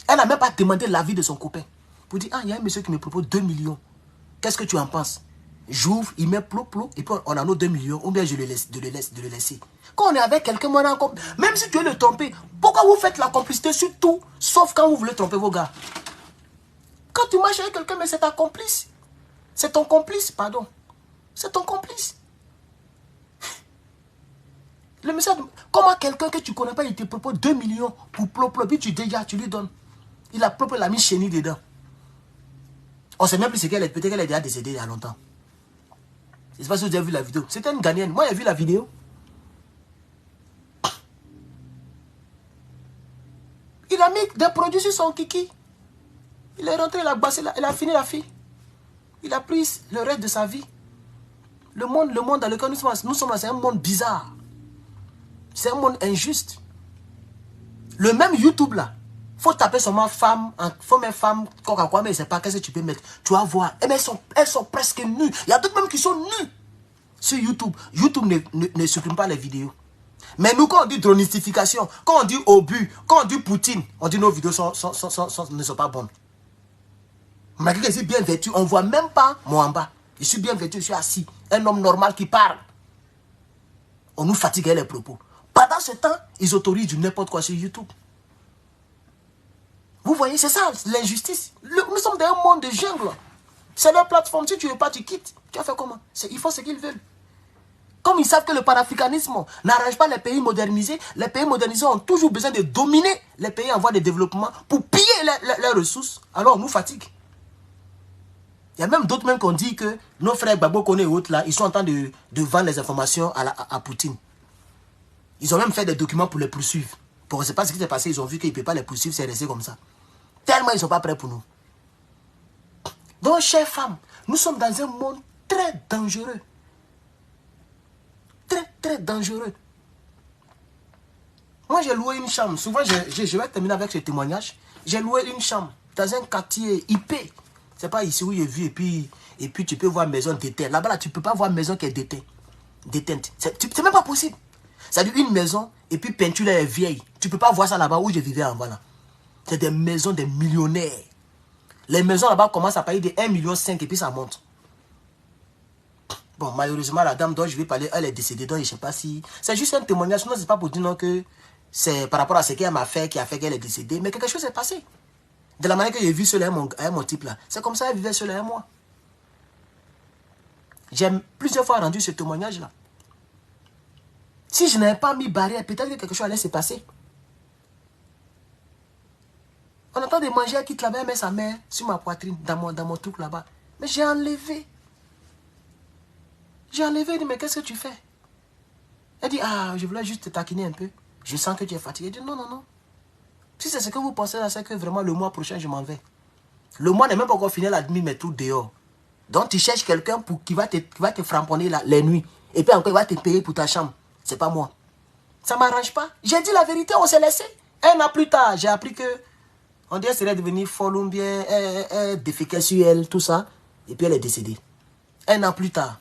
Elle n'a même pas demandé l'avis de son copain. Pour dire, ah, il y a un monsieur qui me propose 2 millions. Qu'est-ce que tu en penses? J'ouvre, il met plou, et puis on a nos 2 millions, ou bien je le laisse, de le laisser. Quand on est avec quelqu'un, même si tu veux le tromper, pourquoi vous faites la complicité sur tout, sauf quand vous voulez tromper vos gars? Quand tu marches avec quelqu'un, mais c'est ta complice. C'est ton complice, pardon. C'est ton complice. Le message, comment quelqu'un que tu ne connais pas, il te propose 2 millions pour plop, puis tu lui donnes. Il a propre la mis chenille dedans. On ne sait même plus ce qu'elle est. Peut-être qu'elle est déjà décédée il y a longtemps. Je ne sais pas si vous avez vu la vidéo. C'était une Ghanéenne. Moi, j'ai vu la vidéo. Il a mis des produits sur son kiki. Il est rentré, il a bassé, il a fini la fille. Il a pris le reste de sa vie. Le monde dans lequel nous sommes, c'est un monde bizarre. C'est un monde injuste. Le même YouTube là, il faut taper sur ma femme, faut mettre femme, quoi, mais je ne sais pas qu'est-ce que tu peux mettre. Tu vas voir, mais elles sont presque nues. Il y a d'autres même qui sont nues sur YouTube. YouTube ne supprime pas les vidéos. Mais nous, quand on dit dronistification, quand on dit obus, quand on dit Poutine, on dit nos vidéos ne sont pas bonnes. Malgré que je suis bien vêtu, on ne voit même pas moi en bas. Je suis bien vêtu, je suis assis. Un homme normal qui parle. On nous fatigue les propos. Pendant ce temps, ils autorisent du n'importe quoi sur YouTube. Vous voyez, c'est ça l'injustice. Nous sommes dans un monde de jungle. C'est leur plateforme. Si tu ne veux pas, tu quittes. Tu vas faire comment? Ils font ce qu'ils veulent. Comme ils savent que le panafricanisme n'arrange pas les pays modernisés ont toujours besoin de dominer les pays en voie de développement pour piller leurs ressources. Alors on nous fatigue. Il y a même d'autres même qu'on dit que nos frères Gbagbo Kone et autres là, ils sont en train de vendre les informations à Poutine. Ils ont même fait des documents pour les poursuivre. Pour ne pas ce qui s'est passé, ils ont vu qu'ils ne peuvent pas les poursuivre, c'est resté comme ça. Tellement ils ne sont pas prêts pour nous. Donc, chères femmes, nous sommes dans un monde très dangereux. Très, très dangereux. Moi, j'ai loué une chambre. Souvent, je vais terminer avec ce témoignage. J'ai loué une chambre dans un quartier IP. C'est pas ici où j'ai vu et puis tu peux voir maison déteinte. Là-bas, là, tu ne peux pas voir maison qui est déteinte. C'est même pas possible. C'est-à-dire une maison et puis peinture là est vieille. Tu ne peux pas voir ça là-bas où je vivais avant là. C'est des maisons des millionnaires. Les maisons là-bas commencent à payer de 1,5 million et puis ça monte. Bon, malheureusement, la dame dont je vais parler, elle est décédée. Donc, je ne sais pas si... C'est juste un témoignage. Non, ce n'est pas pour dire non, que c'est par rapport à ce qu'elle m'a fait qui a fait qu'elle est décédée. Mais quelque chose s'est passé. De la manière que j'ai vu cela avec mon type là. C'est comme ça qu'elle vivait cela avec moi. J'ai plusieurs fois rendu ce témoignage là. Si je n'avais pas mis barrière, peut-être que quelque chose allait se passer. On entend de manger, elle quitte là-bas, elle met sa main sur ma poitrine, dans mon truc là-bas. Mais j'ai enlevé. J'ai enlevé, elle dit, mais qu'est-ce que tu fais? Elle dit, ah, je voulais juste te taquiner un peu. Je sens que tu es fatigué. Je dis, non, non, non. Si c'est ce que vous pensez là, c'est que vraiment le mois prochain, je m'en vais. Le mois n'est même pas encore fini, elle a mis mes trucs dehors. Donc tu cherches quelqu'un qui va te framponner les nuits. Et puis encore, il va te payer pour ta chambre. C'est pas moi. Ça ne m'arrange pas. J'ai dit la vérité, on s'est laissé. Un an plus tard, j'ai appris que on dirait qu'elle serait devenue folle ou bien elle déféquait sur elle, tout ça. Et puis elle est décédée. Un an plus tard.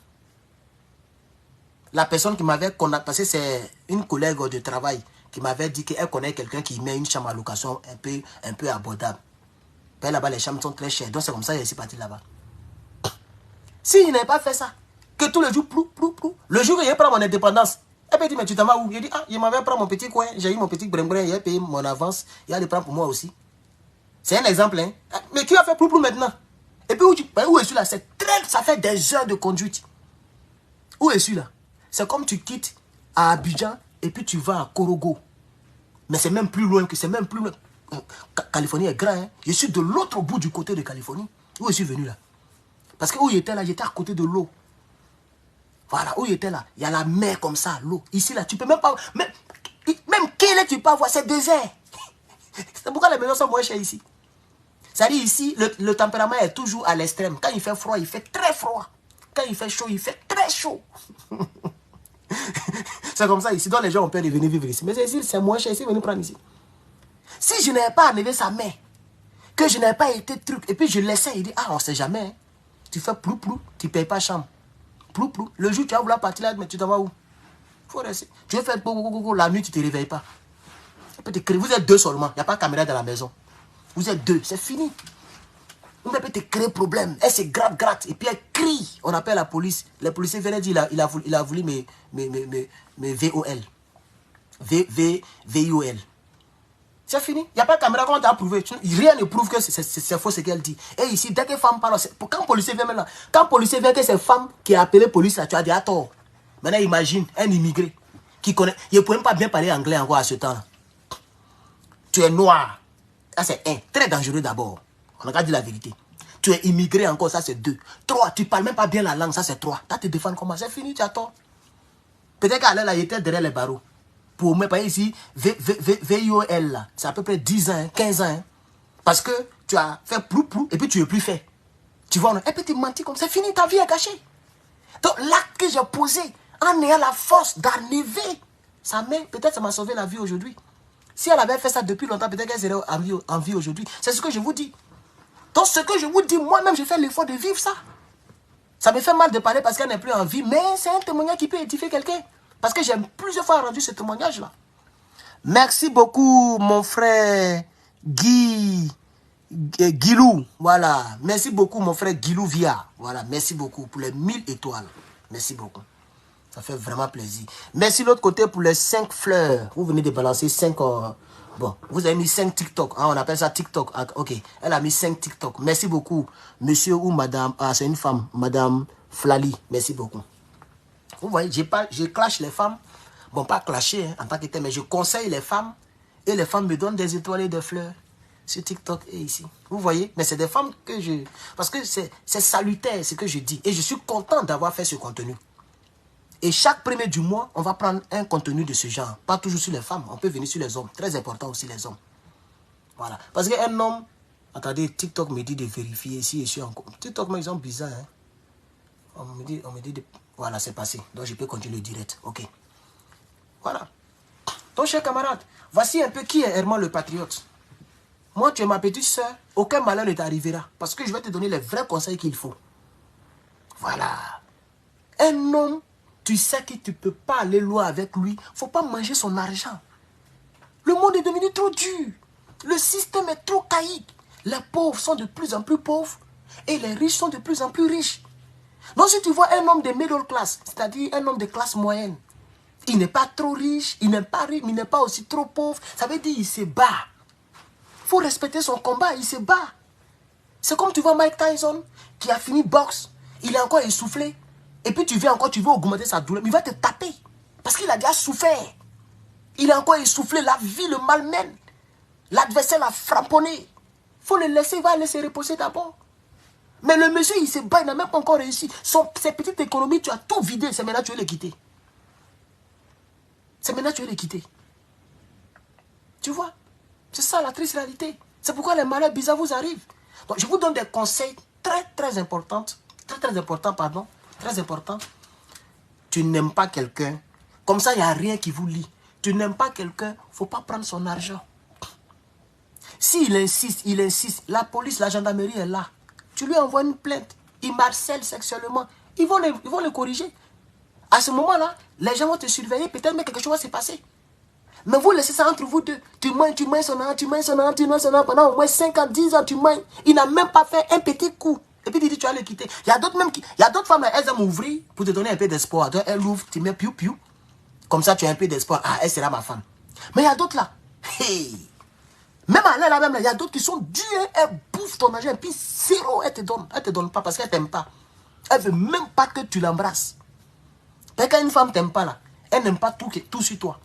La personne qui m'avait contacté, parce que c'est une collègue de travail qui m'avait dit qu'elle connaît quelqu'un qui met une chambre à location un peu abordable. Puis là-bas, les chambres sont très chères. Donc c'est comme ça que je suis parti là-bas. Si il n'avait pas fait ça, que tous les jours, le jour que je prends mon indépendance, elle peut dire, mais tu t'en vas où? Je dis, ah, je m'avais pris mon petit coin, j'ai eu mon petit brin-brin, il a payé mon avance, il a le prendre pour moi aussi. C'est un exemple, hein. Mais qui a fait plus maintenant? Et puis où est-ce là? Ça fait des heures de conduite. Où est-ce là? C'est comme tu quittes à Abidjan et puis tu vas à Korogo. Mais c'est même plus loin que c'est même plus loin. Californie est grand, hein. Je suis de l'autre bout du côté de Californie. Où je suis venu là? Parce que où j'étais là, j'étais à côté de l'eau. Voilà, où j'étais là, il y a la mer comme ça, l'eau. Ici là, tu peux même pas... Même quel est tu peux avoir, c'est désert. C'est pourquoi les maisons sont moins chères ici. C'est-à-dire ici, le tempérament est toujours à l'extrême. Quand il fait froid, il fait très froid. Quand il fait chaud, il fait très chaud. C'est comme ça ici. Donc les gens ont peur de venir vivre ici. Mais ici, c'est moins cher ici, venez prendre ici. Si je n'avais pas enlevé sa main, que je n'avais pas été truc, et puis je laissais, il dit, ah, on ne sait jamais. Hein. Tu fais plou, tu ne payes pas chambre. Plou. Le jour tu vas vouloir partir là, mais tu t'en vas où? Faut rester. Tu veux faire la nuit, tu ne te réveilles pas. Vous êtes deux seulement. Il n'y a pas de caméra dans la maison. Vous êtes deux, c'est fini. Une peut te créer problème. Elle se gratte. Et puis elle crie. On appelle la police. Les policiers viennent dire il a voulu mes VOL. VIOL. C'est fini. Il n'y a pas de caméra. Comment tu as prouvé? Rien ne prouve que c'est faux ce qu'elle dit. Et ici, dès que femme parle, quand policier vient maintenant, quand policier vient que c'est femme qui a appelé police, là, tu as dit à tort. Maintenant, imagine un immigré qui connaît. Il ne peut même pas bien parler anglais encore à ce temps-là. Tu es noir. Ça, c'est un. Très dangereux d'abord. On a qu'à dire la vérité. Tu es immigré encore, ça c'est 2. 3, tu ne parles même pas bien la langue, ça c'est 3. Tu as te défendre comment? C'est fini, tu as tort. Peut-être qu'elle là, il était derrière les barreaux. Pour me payer ici, VIOL là, c'est à peu près 10 ans, 15 ans. Parce que tu as fait plou, et puis tu n'es plus fait. Tu vois, et puis tu mentis comme ça, c'est fini, ta vie est gâchée. Donc l'acte que j'ai posé, en ayant la force d'enlever sa main, peut-être ça m'a sauvé la vie aujourd'hui. Si elle avait fait ça depuis longtemps, peut-être qu'elle serait en vie aujourd'hui. C'est ce que je vous dis. Donc ce que je vous dis, moi-même, j'ai fait l'effort de vivre ça. Ça me fait mal de parler parce qu'elle n'est plus en vie, mais c'est un témoignage qui peut édifier quelqu'un. Parce que j'ai plusieurs fois rendu ce témoignage-là. Merci beaucoup, mon frère Guilou. Voilà. Merci beaucoup, mon frère Guilou Via. Voilà. Merci beaucoup pour les 1000 étoiles. Merci beaucoup. Ça fait vraiment plaisir. Merci de l'autre côté pour les 5 fleurs. Vous venez de balancer 5... bon, vous avez mis 5 TikTok. Hein, on appelle ça TikTok. Ah, ok. Elle a mis 5 TikTok. Merci beaucoup, monsieur ou madame. Ah, c'est une femme. Madame Flali. Merci beaucoup. Vous voyez, je clash les femmes. Bon, pas clasher hein, en tant que tel, mais je conseille les femmes. Et les femmes me donnent des étoiles et des fleurs. Sur TikTok et ici. Vous voyez, mais c'est des femmes que je... Parce que c'est salutaire ce que je dis. Et je suis content d'avoir fait ce contenu. Et chaque premier du mois, on va prendre un contenu de ce genre. Pas toujours sur les femmes, on peut venir sur les hommes. Très important aussi les hommes. Voilà. Parce qu'un homme... Attendez, TikTok me dit de vérifier si je suis encore... TikTok, mais ils sont bizarres. Hein? On me dit de... Voilà, c'est passé. Donc, je peux continuer le direct. Ok. Voilà. Donc, chers camarades, voici un peu qui est Herman le patriote. Moi, tu es ma petite soeur. Aucun malheur ne t'arrivera. Parce que je vais te donner les vrais conseils qu'il faut. Voilà. Un homme... Tu sais que tu ne peux pas aller loin avec lui. Il ne faut pas manger son argent. Le monde est devenu trop dur. Le système est trop caïque. Les pauvres sont de plus en plus pauvres. Et les riches sont de plus en plus riches. Donc si tu vois un homme de middle class, c'est-à-dire un homme de classe moyenne, il n'est pas trop riche, il n'est pas riche, mais il n'est pas aussi trop pauvre. Ça veut dire qu'il se bat. Il faut respecter son combat, il se bat. C'est comme tu vois Mike Tyson qui a fini boxe. Il est encore essoufflé. Et puis tu viens encore, tu veux augmenter sa douleur. Mais il va te taper. Parce qu'il a déjà souffert. Il est encore essoufflé. La vie le malmène. L'adversaire l'a frapponné. Il faut le laisser, il va laisser reposer d'abord. Mais le monsieur, il se bat, il n'a même pas encore réussi. Ses petites économies, tu as tout vidé. C'est maintenant que tu veux les quitter. C'est maintenant que tu veux les quitter. Tu vois? C'est ça la triste réalité. C'est pourquoi les malheurs bizarres vous arrivent. Donc je vous donne des conseils très importants. Très important. Tu n'aimes pas quelqu'un. Comme ça, il n'y a rien qui vous lie. Tu n'aimes pas quelqu'un, il ne faut pas prendre son argent. S'il insiste, la police, la gendarmerie est là. Tu lui envoies une plainte. Il harcèle sexuellement. Ils vont le corriger. À ce moment-là, les gens vont te surveiller. Peut-être même quelque chose va se passer. Mais vous laissez ça entre vous deux. Tu manges son argent, pendant au moins 5 ans, 10 ans, tu manges. Il n'a même pas fait un petit coup. Et puis, tu dis, tu vas le quitter. Il y a d'autres femmes, elles aiment ouvrir pour te donner un peu d'espoir. Donc, elles ouvrent, tu mets piou. Comme ça, tu as un peu d'espoir. Ah, elle sera ma femme. Mais il y a d'autres là. Hey. Même à elle, là, il y a d'autres qui sont dures. Elles bouffent ton argent. Et puis, zéro, elle te donne. Elle te donne pas parce qu'elle t'aime pas. Elle veut même pas que tu l'embrasses. Parce qu'une femme t'aime pas là. Elle n'aime pas tout sur toi.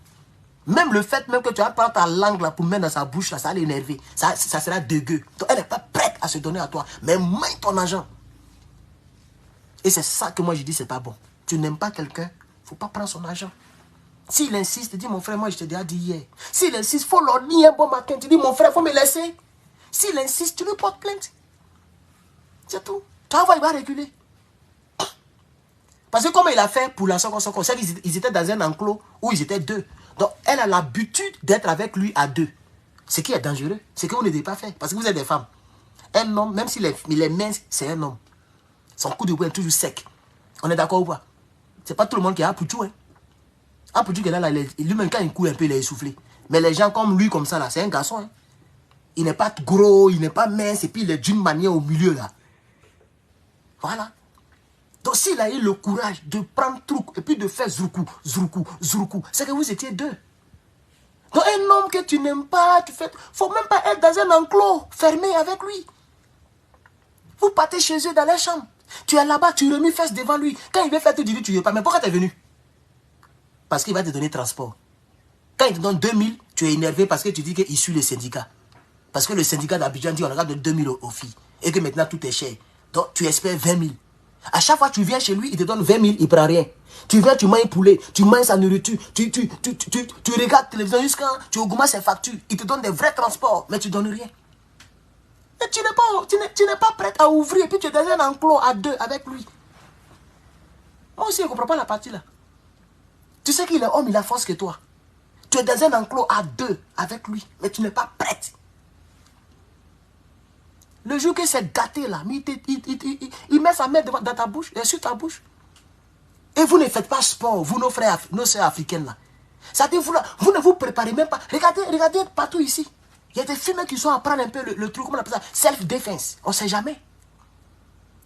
Même le fait même que tu vas prendre ta langue là pour mettre dans sa bouche là, ça va l'énerver. Ça sera dégueu. Donc elle n'est pas prête à se donner à toi. Mais mets ton argent. Et c'est ça que moi je dis, c'est pas bon. Tu n'aimes pas quelqu'un, il ne faut pas prendre son argent. S'il insiste, dis mon frère, moi je t'ai déjà dit hier. S'il insiste, il faut leur dire un bon matin. Tu dis mon frère, il faut me laisser. S'il insiste, tu lui portes plainte. C'est tout. Tu vas voir, il va reculer. Parce que comme il a fait pour la Soko, c'est qu'ils étaient dans un enclos où ils étaient 2. Donc, elle a l'habitude d'être avec lui à 2. Ce qui est dangereux, c'est que vous ne devez pas faire. Parce que vous êtes des femmes. Un homme, même s'il est mince, c'est un homme. Son coup de poing est toujours sec. On est d'accord ou pas? C'est pas tout le monde qui a Apoutou. Hein? Apoutou qui est là, lui-même quand il court un peu, il est essoufflé. Mais les gens comme lui, comme ça, là, c'est un garçon. Hein? Il n'est pas gros, il n'est pas mince, et puis il est d'une manière au milieu là. Voilà. Donc s'il a eu le courage de prendre truc et puis de faire zroukou, zroukou, zroukou, c'est que vous étiez deux. Donc un homme que tu n'aimes pas, tu fais... faut même pas être dans un enclos fermé avec lui. Vous partez chez eux dans la chambre. Tu es là-bas, tu remis fesses devant lui. Quand il veut faire tout, tu dis, tu ne veux pas. Mais pourquoi tu es venu? Parce qu'il va te donner transport. Quand il te donne 2000, tu es énervé parce que tu dis qu'il suit le syndicat. Parce que le syndicat d'Abidjan dit on regarde de 2000 aux filles. Et que maintenant tout est cher. Donc tu espères 20 000. À chaque fois que tu viens chez lui, il te donne 20 000, il ne prend rien. Tu viens, tu manges poulet, tu manges sa nourriture, tu regardes la télévision jusqu'à tu augmentes ses factures. Il te donne des vrais transports, mais tu ne donnes rien. Et tu n'es pas prêt à ouvrir, et puis tu es dans un enclos à deux avec lui. Moi aussi, je ne comprends pas la partie là. Tu sais qu'il est homme, il a force que toi. Tu es dans un enclos à deux avec lui, mais tu n'es pas prête. Le jour que c'est gâté là, il met sa main dans ta bouche, sur ta bouche. Et vous ne faites pas sport, vous, nos frères, nos soeurs africaines là. C'est-à-dire, vous ne vous préparez même pas. Regardez partout ici. Il y a des filles qui sont à prendre un peu le truc, comment on appelle ça, self-défense. On ne sait jamais.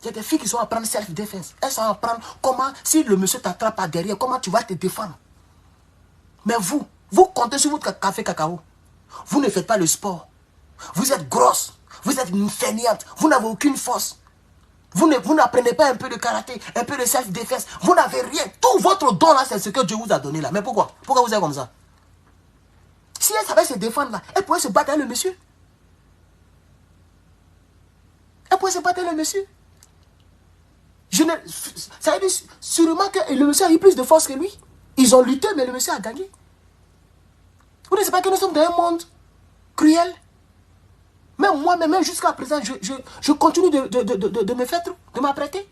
Il y a des filles qui sont à prendre self-défense. Elles sont à prendre comment, si le monsieur t'attrape par derrière, comment tu vas te défendre. Mais vous comptez sur votre café cacao. Vous ne faites pas le sport. Vous êtes grosse. Vous êtes une fainéante. Vous n'avez aucune force. Vous n'apprenez pas un peu de karaté, un peu de self-défense. Vous n'avez rien. Tout votre don là, c'est ce que Dieu vous a donné là. Mais pourquoi? Pourquoi vous êtes comme ça? Si elle savait se défendre là, elle pourrait se battre avec le monsieur. Elle pourrait se battre avec le monsieur. Ça veut dire sûrement que le monsieur a eu plus de force que lui. Ils ont lutté, mais le monsieur a gagné. Vous ne savez pas que nous sommes dans un monde cruel. Même moi, même jusqu'à présent, je continue de me faire trop, de m'apprêter.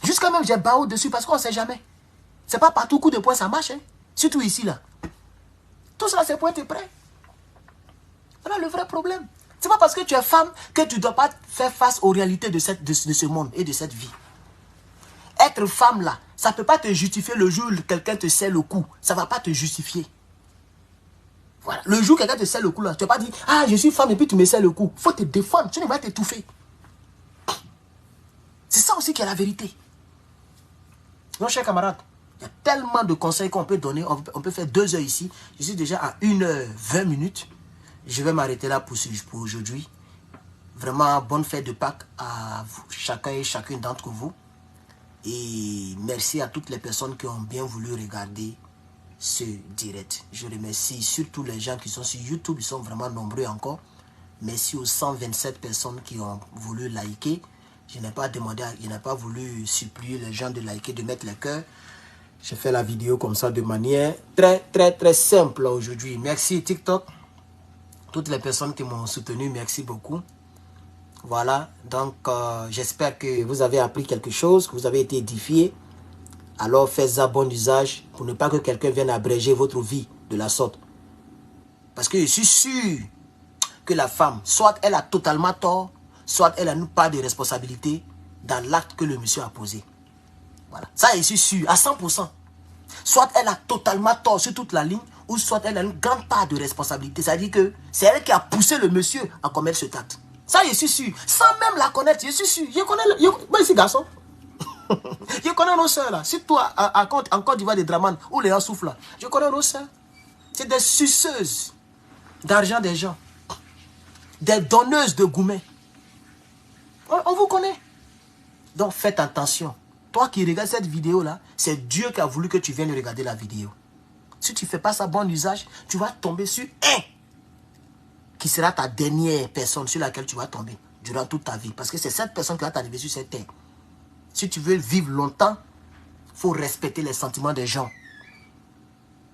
Jusqu'à même, j'ai bao dessus parce qu'on ne sait jamais. C'est pas partout coup de poing, ça marche. Hein? Surtout ici, là. Tout ça, c'est pour être prêt. Voilà le vrai problème. C'est pas parce que tu es femme que tu ne dois pas faire face aux réalités de ce monde et de cette vie. Être femme, là, ça ne peut pas te justifier le jour où quelqu'un te serre le cou. Ça ne va pas te justifier. Voilà. Le jour où quelqu'un te serre le cou, là, tu ne vas pas dire, ah, je suis femme et puis tu me serres le cou. Il faut te défendre, tu ne vas t'étouffer. C'est ça aussi qui est la vérité. Non, chers camarades, il y a tellement de conseils qu'on peut donner. On peut faire 2 heures ici. Je suis déjà à 1h20. Je vais m'arrêter là pour aujourd'hui. Vraiment, bonne fête de Pâques à vous, chacun et chacune d'entre vous. Et merci à toutes les personnes qui ont bien voulu regarder ce direct. Je remercie surtout les gens qui sont sur YouTube. Ils sont vraiment nombreux encore. Merci aux 127 personnes qui ont voulu liker. Je n'ai pas demandé, je n'ai pas voulu supplier les gens de liker, de mettre les cœurs. J'ai fait la vidéo comme ça de manière très simple aujourd'hui. Merci TikTok. Toutes les personnes qui m'ont soutenu, merci beaucoup. Voilà, donc j'espère que vous avez appris quelque chose, que vous avez été édifié. Alors faites-en bon usage pour ne pas que quelqu'un vienne abréger votre vie de la sorte. Parce que je suis sûr que la femme, soit elle a totalement tort, soit elle n'a pas de responsabilité dans l'acte que le monsieur a posé. Voilà, ça je suis sûr, à 100%. Soit elle a totalement tort sur toute la ligne, ou soit elle a une grande part de responsabilité. C'est-à-dire que c'est elle qui a poussé le monsieur à commettre cet acte. Ça, je suis sûr. Sans même la connaître, je suis sûr. Je connais... Moi, ici, garçon. Je connais nos soeurs, là. Si toi, en Côte d'Ivoire, des Draman, où les gens souffrent, là. Je connais nos soeurs. C'est des suceuses d'argent des gens. Des donneuses de gourmets. On vous connaît. Donc, faites attention. Toi qui regardes cette vidéo-là, c'est Dieu qui a voulu que tu viennes regarder la vidéo. Si tu ne fais pas ça bon usage, tu vas tomber sur un qui sera ta dernière personne sur laquelle tu vas tomber durant toute ta vie. Parce que c'est cette personne qui va t'arriver sur cette terre. Si tu veux vivre longtemps, il faut respecter les sentiments des gens.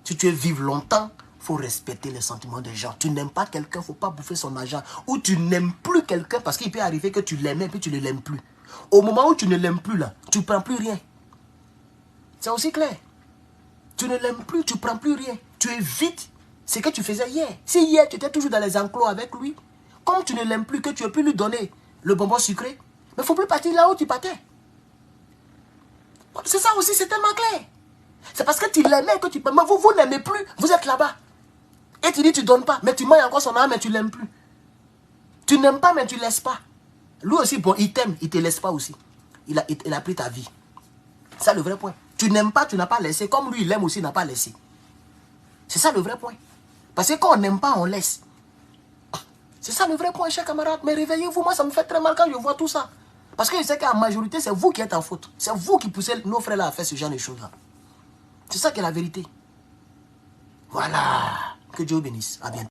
Si tu veux vivre longtemps, il faut respecter les sentiments des gens. Tu n'aimes pas quelqu'un, il ne faut pas bouffer son argent. Ou tu n'aimes plus quelqu'un parce qu'il peut arriver que tu l'aimais et puis tu ne l'aimes plus. Au moment où tu ne l'aimes plus, là, tu ne prends plus rien. C'est aussi clair. Tu ne l'aimes plus, tu ne prends plus rien. Tu évites ce que tu faisais hier. Si hier, tu étais toujours dans les enclos avec lui, comme tu ne l'aimes plus, que tu ne peux plus lui donner le bonbon sucré, mais il ne faut plus partir là où tu partais. C'est ça aussi, c'est tellement clair. C'est parce que tu l'aimais que tu peux. Mais vous n'aimez plus, vous êtes là-bas. Et tu dis tu ne donnes pas, mais tu manges encore son âme et tu ne l'aimes plus. Tu n'aimes pas, mais tu ne laisses pas. Lui aussi, bon, il t'aime, il ne te laisse pas aussi. Il a pris ta vie. C'est ça le vrai point. Tu n'aimes pas, tu n'as pas laissé. Comme lui, il aime aussi, il n'a pas laissé. C'est ça le vrai point. Parce que quand on n'aime pas, on laisse. C'est ça le vrai point, chers camarades. Mais réveillez-vous, moi ça me fait très mal quand je vois tout ça. Parce que je sais qu'en majorité, c'est vous qui êtes en faute. C'est vous qui poussez nos frères là à faire ce genre de choses-là. C'est ça qui est la vérité. Voilà. Que Dieu bénisse. À bientôt.